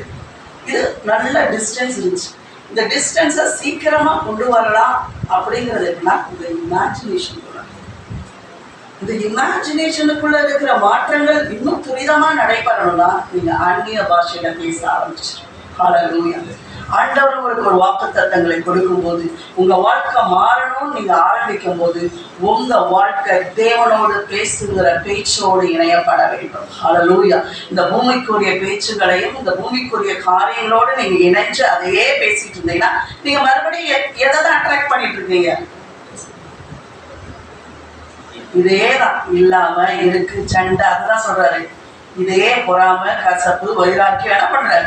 Speaker 1: இது நல்ல டிஸ்டன்ஸ் இருந்துச்சு. இந்த டிஸ்டன்ஸை சீக்கிரமா கொண்டு வரலாம் அப்படிங்கிறது எப்படின்னா, உங்க இமேஜினேஷன். இந்த இமேஜினேஷனுக்குள்ள இருக்கிற மாற்றங்கள் இன்னும் துரிதமா நடைபெறணும்னா நீங்க அந்நிய பாஷையில பேச ஆரம்பிச்சிடும். ஹல்லேலூயா. ஆண்டவர் உங்களுக்கு ஒரு வாக்குத்தத்தங்களை கொடுக்கும் போது, உங்க வாழ்க்கை மாறணும்னு நீங்க ஆரம்பிக்கும் போது, உங்க வாழ்க்கை தேவனோடு பேசுகிற பேச்சோடு இணையப்பட வேண்டும். ஹல்லேலூயா. இந்த பூமிக்குரிய பேச்சுகளையும் இந்த பூமிக்குரிய காரியங்களோடு நீங்க இணைஞ்சு அதையே பேசிட்டு இருந்தீங்கன்னா நீங்க மறுபடியும் எதை தான் அட்ராக்ட் பண்ணிட்டு இருக்கீங்க, இதேதான். இல்லாம இருக்கு சண்டை, அதுதான் சொல்றாரு. இதே பொறாம கசப்பு வைராக்கியம் என்ன பண்ற,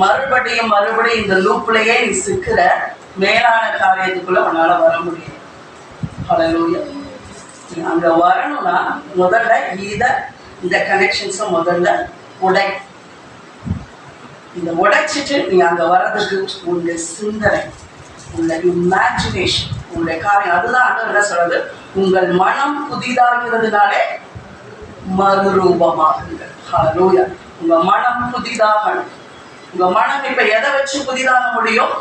Speaker 1: மறுபடியும் இந்த லூப்லயே நீ சிக்கிற, மேலான காரியத்துக்குள்ள உன்னால வர முடியும். ஹல்லேலூயா. அங்க வரணும்னா முதல்ல இந்த கனெக்ஷன்ஸை முதல்ல இந்த உடைச்சிட்டு நீ அங்க வர்றதுக்கு உன்னுடைய சிந்தனை, உன்னுடைய இமேஜினேஷன், உன்னுடைய காரியம், அதுதான் ஆண்டவர் என்ன சொல்றது, உங்கள் மனம் புதிதாகிறதுனாலே மறுரூபமாகுங்க. ஹல்லேலூயா. உங்க மனம் புதிதாகணும். உங்க மனம் இப்ப எதை வச்சு புதிதாக முடியும்,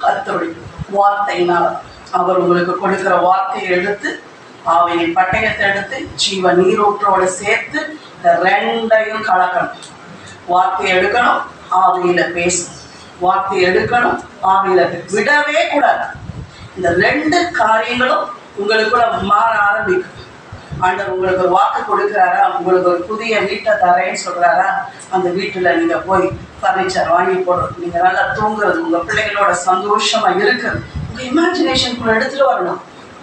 Speaker 1: கர்த்தருடைய வார்த்தையினால். அவர் உங்களுக்கு கொடுக்கிற வார்த்தையை எடுத்து, ஆவியின் பட்டயத்தை எடுத்து ஜீவ நீரூற்றோடு சேர்த்து இந்த ரெண்டையும் கலக்கணும். வார்த்தையை எடுக்கணும், ஆவியில பேசணும். வார்த்தையை எடுக்கணும், ஆவியில விடவே கூடாது. இந்த ரெண்டு காரியங்களும் உங்களுக்குள்ள மாற ஆரம்பிக்கும். ஆண்டவர் உங்களுக்கு ஒரு வாக்கு கொடுக்குறாரா, உங்களுக்கு ஒரு புதிய வீட்டை தரேன்னு சொல்றாரா, அந்த வீட்டுல நீங்க போய் ஃபர்னிச்சர் வாங்கி போடுறது, நீங்க நல்லா தூங்குறது, உங்க பிள்ளைகளோட சந்தோஷமா இருக்கிறது, உங்க இமேஜினேஷனுக்குள்ள எடுத்துட்டு வரணும்.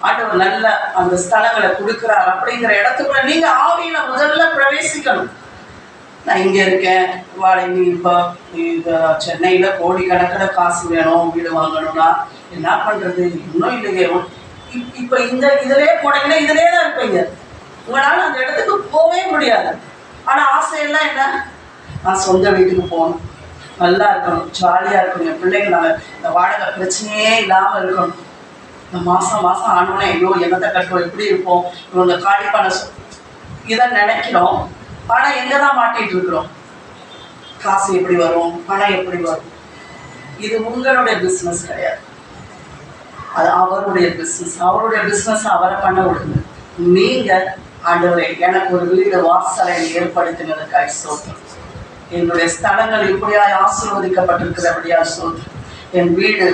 Speaker 1: ஆண்டவர் நல்ல அந்த ஸ்தலங்களை கொடுக்குறாரு அப்படிங்கிற இடத்துக்குள்ள நீங்க ஆவியில முதல்ல பிரவேசிக்கணும். நான் இங்க இருக்கேன், வாடகை இப்போ சென்னையில கோடிக்கணக்கில் காசு வேணும், வீடு வாங்கணும்னா என்ன பண்றது, இன்னும் இல்லையே. இப்ப இதுலயே போனீங்கன்னா இதுலயே தான் இருப்பீங்க, உங்களால அந்த இடத்துக்கு போகவே முடியாது. ஆனா ஆசையெல்லாம் என்ன, நான் சொந்த வீட்டுக்கு போகணும், நல்லா இருக்கணும், ஜாலியா இருக்கணும், என் பிள்ளைங்க நாங்கள் இந்த வாடகை பிரச்சனையே இல்லாம இருக்கணும், இந்த மாசம் ஆனோடனே ஐயோ என்னத்தை கட்டுவோம், எப்படி இருப்போம், இவங்க காலி பண்ண இதை நினைக்கிறோம். ஆனா எங்கதான் மாட்டிட்டு இருக்கிறோம், காசு எப்படி வரும், பணம் எப்படி வரும். இது உங்களுடைய பிசினஸ் கிடையாது, அது அவருடைய பிசினஸ். அவருடைய பிசினஸ் அவரை பண்ண விடுங்க. நீங்க ஆண்டவரே எனக்கு ஒரு வீடு வாசலை ஏற்படுத்தினதுக்காக ஸ்தோத்திரம், என்னுடைய ஸ்தலங்கள் இப்படியாய் ஆசீர்வதிக்கப்பட்டிருக்கிறபடியா ஸ்தோத்திரம், என் வீடு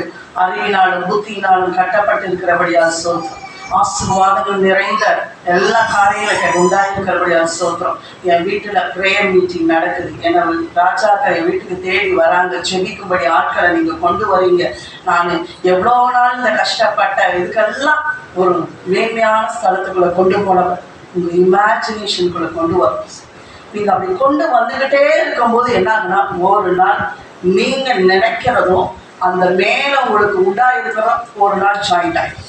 Speaker 1: அறிவினாலும் புத்தியினாலும் கட்டப்பட்டிருக்கிறபடியா ஸ்தோத்திரம், ஆசீர்வாதங்கள் நிறைந்த எல்லா காரியங்களும் உண்டாயிருக்கிறபடியா சொல்றோம். என் வீட்டுல ப்ரேயர் மீட்டிங் நடக்குது. என்ன ராஜாக்கள் என் வீட்டுக்கு தேடி வராங்க, செபிக்கும்படி ஆட்களை நீங்க கொண்டு வரீங்க. நான் எவ்வளோ நாள் இந்த கஷ்டப்பட்ட இதுக்கெல்லாம் ஒரு மேன்மையான ஸ்தலத்துக்குள்ள கொண்டு போனவர் உங்க இமேஜினேஷனுக்குள்ள கொண்டு வரும். நீங்க அப்படி கொண்டு வந்துகிட்டே இருக்கும்போது என்ன ஆகுனா, ஒரு நாள் நீங்க நினைக்கிறதும் அந்த மேல உங்களுக்கு உண்டாயிருக்கிறதும் ஒரு நாள் ஜாயிண்ட் ஆயிடும்.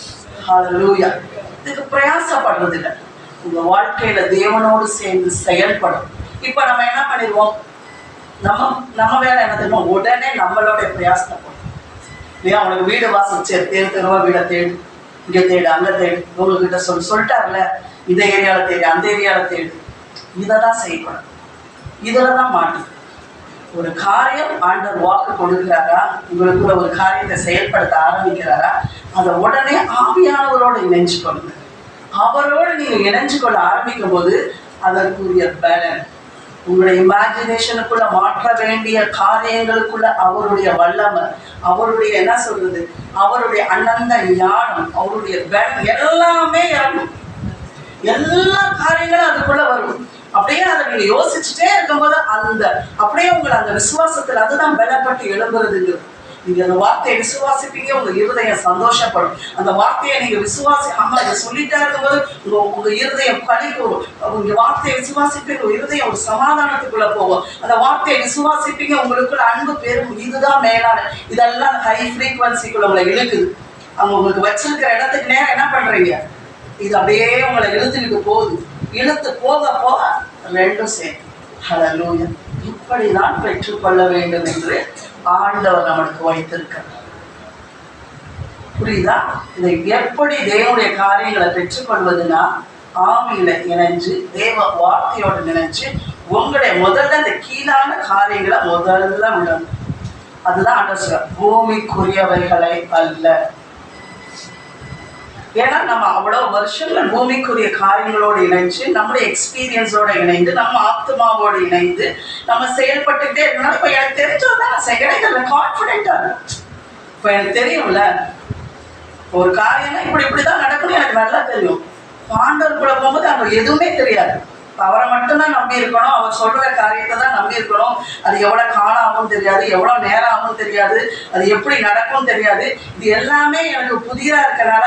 Speaker 1: ஹல்லேலூயா. இதுக்கு பிரயாசப்படுறது இல்லை, உங்க வாழ்க்கையில தேவனோடு சேர்ந்து செயல்படும். இப்ப நம்ம என்ன பண்ணிடுவோம், நம்ம வேலை என்ன தெரியுமா, உடனே நம்மளோட பிரயாசத்தை போடும் இல்லையா. அவனுக்கு வீடு வாசல் தேடுவா, வீடை தேடு, இங்க தேடு, அங்க தேடு, உங்ககிட்ட சொல்லிட்டார்ல, இந்த ஏரியால தேடு, அந்த ஏரியால தேடு. இதைதான் செய்யக்கூடாது, இதுலதான் மாட்டு. ஒரு காரியம் ஆண்டவர் வாக்கு கொடுக்கிறாரா, உங்களுக்குள்ள ஒரு காரியத்தை செயல்படுத்த ஆரம்பிக்கிறாரா, அதை உடனே ஆவியானவரோட இணைஞ்சு கொள்ளுங்க. அவரோடு நீங்க இணைஞ்சு கொள்ள ஆரம்பிக்கும் போது அதற்குரிய பலன், உங்களுடைய இமேஜினேஷனுக்குள்ள மாற்ற வேண்டிய காரியங்களுக்குள்ள அவருடைய வல்லமை, அவருடைய என்ன சொல்றது, அவருடைய அனந்த ஞானம், அவருடைய பலன் எல்லாமே இறங்கும். எல்லா காரியங்களும் அதுக்குள்ள வரும். அப்படியே அதை நீங்க யோசிச்சுட்டே இருக்கும்போது அந்த அப்படியே உங்களை அந்த விசுவாசத்துல அதுதான் பலப்பட்டு எழும்புறதுங்க. நீங்க அந்த வார்த்தையை விசுவாசிப்பீங்க, உங்க இருதயம் சந்தோஷப்படும். அந்த வார்த்தையை நீங்க அம்மா இதை சொல்லிட்டா இருக்கும்போது உங்க இருதயம் கழிக்கும். உங்க வார்த்தையை விசுவாசிப்பீங்க, உங்க இருதயம் ஒரு சமாதானத்துக்குள்ள போகும். அந்த வார்த்தையை விசுவாசிப்பீங்க, உங்களுக்குள்ள அன்பு பெரும். இதுதான் மேலான, இதெல்லாம் ஹை ஃப்ரீக்வன்சிக்குள்ள உங்களை இழுக்குது. அவங்க உங்களுக்கு வச்சிருக்கிற இடத்துக்கு நேரம் என்ன பண்றீங்க, இது அப்படியே உங்களை இழுத்துக்கிட்டு போகுது. இழுத்து போக போக ரெண்டும் சேர்ந்து. ஹல்லேலூயா. இப்படிதான் பெற்றுக்கொள்ள வேண்டும் என்று ஆண்டவர் நமக்கு வைத்திருக்கிறார். புரியுதா? இதை எப்படி தேவனுடைய காரியங்களை பெற்றுக்கொள்வதுன்னா, ஆவியில இணைஞ்சு தேவ வார்த்தையோடு நினைச்சு உங்களுடைய முதல்ல இந்த கீழான காரியங்களை முதல்ல விடணும். அதுதான் ஆண்டவர் சொல்றார், பூமிக்குரியவைகளை அல்ல. ஏன்னா நம்ம அவ்வளவு வருஷங்கள் பூமிக்குரிய காரியங்களோடு இணைஞ்சு, நம்முடைய எக்ஸ்பீரியன்ஸோட இணைந்து, நம்ம ஆத்மாவோடு இணைந்து நம்ம செயல்பட்டுக்கிட்டே இருக்கணும். இப்போ எனக்கு தெரிஞ்சோதான் நான் செய்யறேன், கான்ஃபிடென்டா இருக்கும். இப்போ எனக்கு தெரியும்ல, ஒரு காரியம்னா இப்படிதான் நடக்கணும் எனக்கு நல்லா தெரியும். ஆண்டவர் கூட போகும்போது அவங்க எதுவுமே தெரியாது. அவரை மட்டும்தான் நம்பி இருக்கணும், அவர் சொல்ற காரியத்தை தான் நம்பி இருக்கணும். அது எவ்வளவு காலம் ஆகும் தெரியாது, எவ்வளவு நேரம் ஆகும் தெரியாது, அது எப்படி நடக்கும் தெரியாது. இது எல்லாமே எனக்கு புதியதா இருக்கனால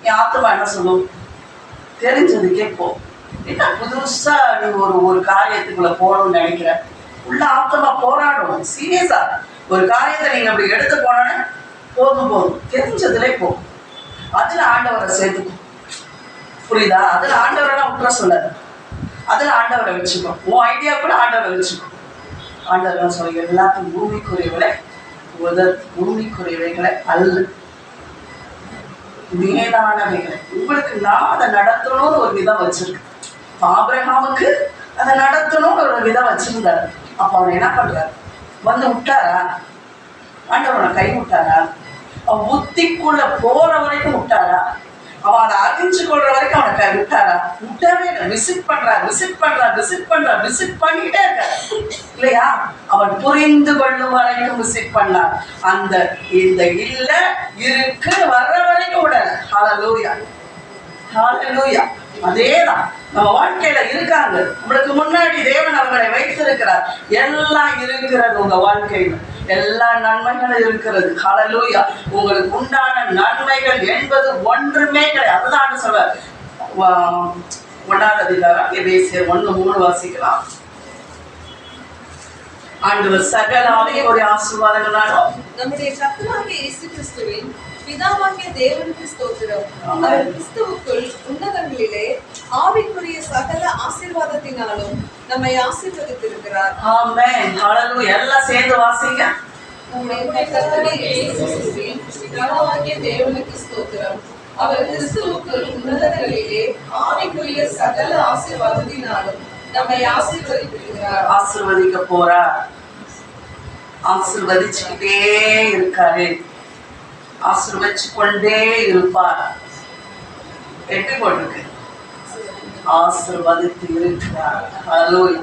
Speaker 1: என் ஆத்மா என்ன சொல்லும், தெரிஞ்சது கேட்போம். என்ன புதுசா நீ ஒரு காரியத்துக்குள்ள போகணும்னு நினைக்கிற, உள்ள ஆத்மா போராடும். சீரியஸா ஒரு காரியத்தை நீங்க அப்படி எடுத்து போனோன்னு போதும் தெரிஞ்சதுலே போகும். அதுல ஆண்டவரை சேர்த்துக்கும். புரியுதா? அதுல ஆண்டவரெல்லாம் விட்டுற சொல்லாது, அதுல ஆண்டவரை வச்சுக்கோ. உன் ஐடியா கூட ஆண்டவரை வச்சுக்கோ. ஆண்டவர் சொல்ல எல்லாத்தையும் பூமிக்குரியவைகளை அல்ல, மேலானவைகளை. உங்களுக்கு நான் அதை நடத்தணும்னு ஒரு விதம் வச்சிருக்கேன். ஆபிரகாமுக்கு அதை நடத்தணும்னு ஒரு விதம் வச்சிருந்தாரு. அப்ப அவர் என்ன பண்றாரு, வந்து விட்டாரா? ஆண்டவனை கை விட்டாரா? அவன் புத்திக்குள்ள போற வரைக்கும் விட்டாரா? அவன் அதை அறிஞ்சு கொள்ற வரைக்கும் அவனை கை விட்டாரா? விட்டவே இல்லை. விசிட் பண்ணிக்கிட்டே இருக்காரு இல்லையா? அவன் புரிந்து கொள்ளும் வரைக்கும் விசிட் பண்ணார். அந்த இந்த இல்ல இருக்கு வர்ற வரைக்கும் விடல. ஹல்லேலூயா, ஹல்லேலூயா. அதேதான் நம்ம வாழ்க்கையில இருக்காங்க. உங்களுக்கு முன்னாடி தேவன் அவர்களை வைத்திருக்கிறார். எல்லாம் இருக்கிறது உங்க வாழ்க்கையில, எல்லா நன்மைகளும் இருக்கிறது. ஹல்லேலூயா. உங்களுக்கு உண்டான நன்மைகள் என்பது ஒன்றுமே கிடையாது. அதுதான் சொல்றார். 1ஆவது அதிகாரம் எபேசியர் 1:3 வாசிக்கலாம். ஆண்டவர் சகல ஆவியோட ஆசீர்வாதங்களாலும்
Speaker 2: நம்முடைய கர்த்தராகிய இயேசு கிறிஸ்துவின் பிதாவாகிய தேவனுக்கு ஸ்தோத்திரம். அவர் கிறிஸ்துவுக்குள் உன்னதங்களிலே ஆவிக்குரிய சகல ஆசீர்வாதத்தினாலும் நம்மை ஆசீர்வதித்திருக்கிறார்.
Speaker 1: ஆமென். ஹல்லேலூயா. எல்லாம் சேர்ந்து வாசிங்க.
Speaker 2: நம்முடைய கர்த்தராகிய இயேசு கிறிஸ்துவின் பிதாவாகிய தேவனுக்கு ஸ்தோத்திரம். அவர் கிறிஸ்துவுக்குள் உன்னதங்களிலே ஆவிக்குரிய சகல ஆசீர்வாதத்தினாலும் நம்மை ஆசீர்வதித்திருக்கிறார்.
Speaker 1: ஆசீர்வதிக்க போறார். ஆசீர்வதிச்சுக்கிட்டே இருக்காரு, ஆசீர்வதிச்சு கொண்டே இருப்பார். எப்படி போட்டிருக்கு? ஆசீர்வதித்து இருக்கிறார். ஹல்லேலூயா.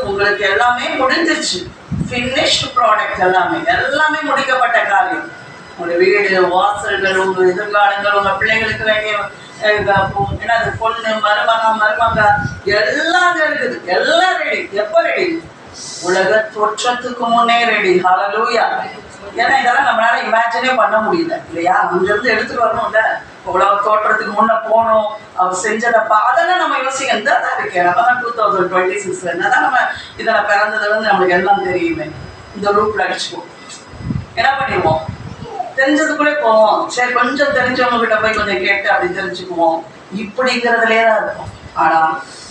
Speaker 1: உங்களுக்கு எல்லாமே முடிஞ்சிருச்சு. ஃபினிஷ்டு ப்ராடக்ட் எல்லாமே முடிக்கப்பட்ட காரியம். உங்களுடைய வீடு, வாசல்கள், உங்க எதிர்காலங்கள், உங்க பிள்ளைங்களுக்கு வேண்டிய என்னது பொண்ணு மருமக எல்லாம் அங்க இருக்குது, எல்லாம் ரெடி. எப்ப ரெடி? உலக தோற்றத்துக்கு முன்னே ரெடி. ஹல்லேலூயா. ஏன்னா இதெல்லாம் நம்மளால இமேஜினே பண்ண முடியல இல்லையா? அங்கிருந்து எடுத்துட்டு வரணும்ல. உலக தோற்றத்துக்கு முன்ன போனோம், அவர் செஞ்சதப்பா, அதெல்லாம் நம்ம யோசிக்க இந்த தான் இருக்கேன். நம்ம தான் 2026 என்னதான் நம்ம இதில் பிறந்ததுல இருந்து நம்மளுக்கு எல்லாம் தெரியுமே. இந்த ரூப்ல அடிச்சுக்குவோம், என்ன பண்ணிடுவோம், தெரிஞ்சதுக்குள்ளே போவோம். சரி, கொஞ்சம் தெரிஞ்சவங்க கிட்ட போய் கொஞ்சம் கேட்டு அப்படி தெரிஞ்சுக்குவோம். இப்படிங்கிறதுலே தான் இருக்கும். ஆனா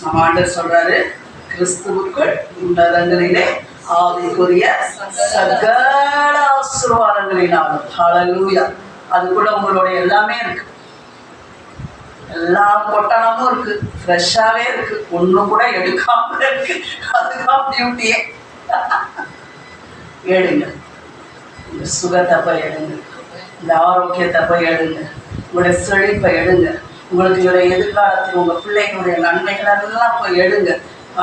Speaker 1: நம்ம ஆண்டவர் சொல்றாரு, கிறிஸ்துவுக்குள் உன்னதங்களிலே ஆவிக்குரிய சகல ஆசீர்வாதங்களினாலும். ஹல்லேலூயா. அதுக்குள்ள உங்களுடைய எல்லாமே இருக்கு, எல்லா பொட்டணமும் இருக்கு, ஃப்ரெஷ்ஷாவே இருக்கு, ஒன்றும் கூட எடுக்காம இருக்கு. அதுதான் பியூட்டியே. எடுங்க, இந்த சுகத்தை போய் எடுங்க, இந்த ஆரோக்கியத்தை போய் எடுங்க, உங்களுடைய செழிப்பை எடுங்க, உங்களுக்கு எதிர்காலத்தில் உங்க பிள்ளைகளுடைய நன்மைகள் எல்லாம் போய் எடுங்க.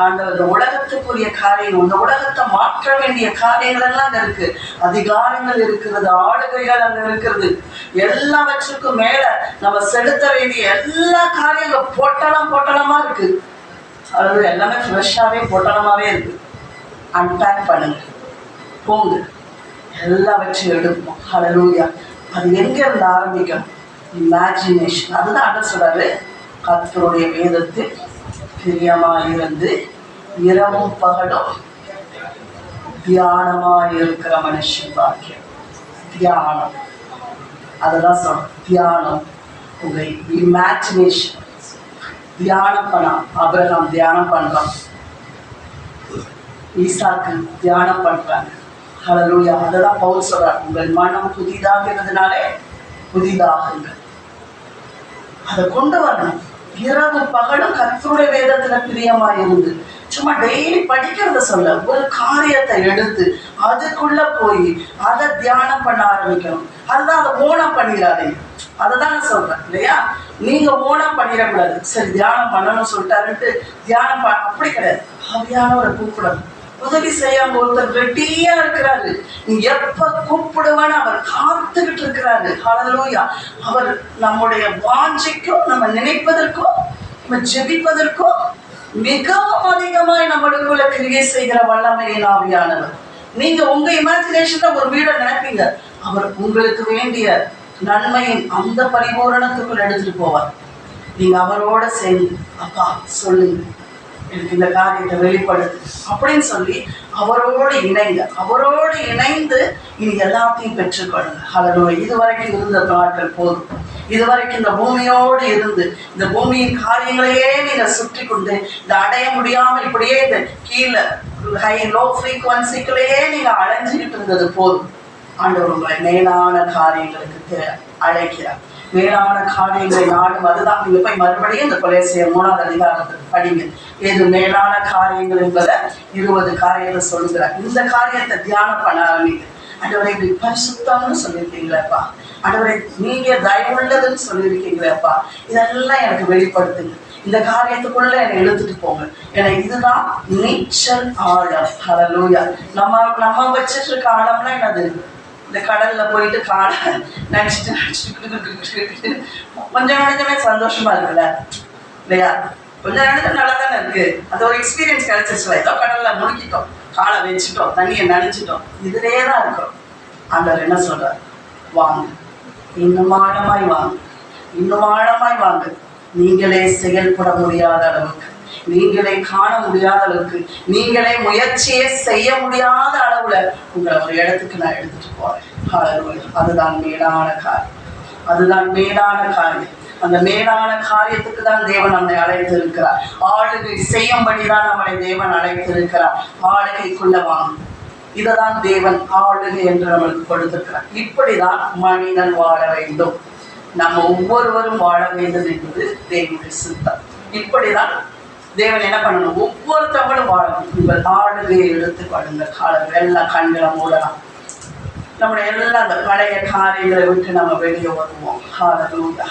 Speaker 1: ஆண்டவர் இந்த உலகத்துக்குரிய காரியம், இந்த உலகத்தை மாற்ற வேண்டிய காரியங்கள் எல்லாம் அங்க இருக்கு. அதிகாரங்கள் இருக்கிறது, ஆளுகைகள் அங்க இருக்கிறது. எல்லாவற்றுக்கும் மேல நம்ம செலுத்த வேண்டிய எல்லா காரியங்களும் பொட்டலமா இருக்கு. அதாவது எல்லாமே ஃப்ரெஷ்ஷாவே பொட்டலமாவே இருக்கு. அன்பேக் பண்ணுங்க, போங்க, எல்லாவற்றையும் எடுப்போம். ஹல்லேலூயா. அது எங்க இருந்து ஆரம்பிக்கும்? இமேஜினேஷன். அதுதான் ஆண்டவர் சொல்றாரு, கர்த்தருடைய வேதத்தில் பிரியமாயிருந்து இரவும் பகலும் தியானமாயிருக்கிற மனுஷன் பாக்கியம். தியானம், அதெல்லாம் சொல்றோம். தியானம், உங்க இமேஜினேஷன் தியானம் பண்ணலாம். ஆபிரகாம் தியானம் பண்றான், ஈசாக்கு தியானம் பண்றாங்க. ஹல்லேலூயா. அதெல்லாம் பவுல் சொல்றார், உங்கள் மனம் புதிதாகிறதுனாலே புதிதாகுங்கள். அதை கொண்டு வரணும். இரவு பகலும் கர்த்தருடைய வேதத்துல பிரியமா இருந்து சும்மா டெய்லி படிக்கிறத சொல்ல, ஒரு காரியத்தை எடுத்து அதுக்குள்ள போய் அதை தியானம் பண்ண ஆரம்பிக்கணும். அதுதான் அதை ஓனம் பண்ணிடாதீங்க. அதைதான் நான் சொல்றேன் இல்லையா? நீங்க ஓனம் பண்ணிடக்கூடாது. சரி, தியானம் பண்ணணும்னு சொல்லிட்டாருன்ட்டு தியானம் அப்படி கிடையாது. ஆவியானவரை கூப்பிடணும். உதவி செய்யாம ஒருத்தர் ரெட்டியா இருக்கிறாரு, நீ எப்ப கூப்பிடுவான்னு அவர் காத்துக்கிட்டு இருக்கிறாரு. ஹல்லேலூயா. அவர் நம்முடைய வாஞ்சைக்கும் நம்ம நினைப்பதற்கும் நம்ம ஜெபிப்பதற்கும் மிகவும் அதிகமாய் நம்மளுக்குள்ள கிரியை செய்கிற வல்லமையின் ஆவியானவர். நீங்க உங்க இமேஜினேஷன்ல ஒரு வீடை நினைப்பீங்க, அவர் உங்களுக்கு வேண்டிய நன்மையின் அந்த பரிபூரணத்துக்குள் எடுத்துட்டு போவார். நீங்க அவரோட சேர்ந்து, அப்பா சொல்லுங்க, எனக்கு இந்த காரியத்தை வெளிப்படு அப்படின்னு சொல்லி அவரோடு இணைங்க. அவரோடு இணைந்து இனி எல்லாத்தையும் பெற்றுக்கொள்ளுங்க. ஹல்லேலூயா. இதுவரைக்கும் இருந்த நாட்கள் போதும். இதுவரைக்கும் இந்த பூமியோடு இருந்து இந்த பூமியின் காரியங்களையே நீங்க சுற்றி கொண்டு இந்த அடைய முடியாம இப்படியே இந்த கீழே ஹை லோ ஃப்ரீக்வன்சிக்குள்ளேயே நீங்க அலைஞ்சிக்கிட்டு இருந்தது போதும். ஆண்டவர் உங்களை மேலான காரியங்களுக்கு அழைக்கிறார். மேலான காரியங்களை நாடும். அதுதான் நீங்க போய் மறுபடியும் இந்த கொலேசியர் 3ஆம் அதிகாரத்துக்கு படிங்க. ஏது மேலான காரியங்கள் என்பதை 20 காரியத்தை சொல்லுகிறார். இந்த காரியத்தை தியானம் பண்ண ஆரம்பிங்க. ஆண்டவரை இப்படி பரிசுத்தம்னு சொல்லியிருக்கீங்களேப்பா, ஆண்டவரை நீங்க தயவுள்ளதுன்னு சொல்லியிருக்கீங்களேப்பா, இதெல்லாம் எனக்கு வெளிப்படுத்துங்க. இந்த காரியத்துக்குள்ள என்னை இழுத்துட்டு போங்க. ஏன்னா இதுதான் நீச்சல் ஆழம். ஹல்லேலூயா. நம்ம வச்சிட்டு இருக்க ஆழம்லாம் என்னது? இந்த கடல்ல போயிட்டு காலை நினைச்சிட்டு கொஞ்சம் நினைச்சமே சந்தோஷமா இருக்குல்ல இல்லையா? கொஞ்சம் நினைச்சா நல்லா தானே இருக்கு. அது ஒரு எக்ஸ்பீரியன்ஸ் கிடைச்சிருச்சு. ஏதோ கடல்ல முழுக்கிட்டோம், காலை வச்சுட்டோம், தண்ணியை நினைச்சிட்டோம், இதுலயே தான் இருக்கிறோம். ஆண்டவர் என்ன சொல்றார்? வாங்க, இன்னும் ஆழமாய் வாங்க, இன்னும் ஆழமாய் வாங்க. நீங்களே செயல்பட முடியாத அளவுக்கு, நீங்களே காண முடியாத அளவுக்கு, நீங்களே முயற்சியே செய்ய முடியாத அளவுல உங்களை ஒரு இடத்துக்கு நான் எடுத்துட்டு போறேன். அதுதான் மேலான காரியம். அதுதான் மேலான காரியம். அந்த மேலான காரியத்துக்கு தான் தேவன் நம்மை அழைத்து இருக்கிறார். ஆளுகை செய்யும்படிதான் நம்மளை தேவன் அழைத்து இருக்கிறார். ஆளுகைக்குள்ள வாங்க. இததான் தேவன் ஆளுகை என்று நம்மளுக்கு கொடுத்திருக்கிறார். இப்படிதான் மனிதன் வாழ வேண்டும். நம்ம ஒவ்வொருவரும் வாழ வேண்டும் என்பது தேவனுடைய சித்தம். இப்படிதான் தேவன் என்ன பண்ணணும்? ஒவ்வொருத்தவங்களும் வாழணும். உங்கள் ஆளுகையை எடுத்துக்கொள்ளுங்க. காலம் எல்லாம் கண்களை மூடலாம். நம்முடைய எல்லாம் அந்த பழைய காரியங்களை விட்டு நம்ம வெளியே வருவோம். ஹல்லேலூயா.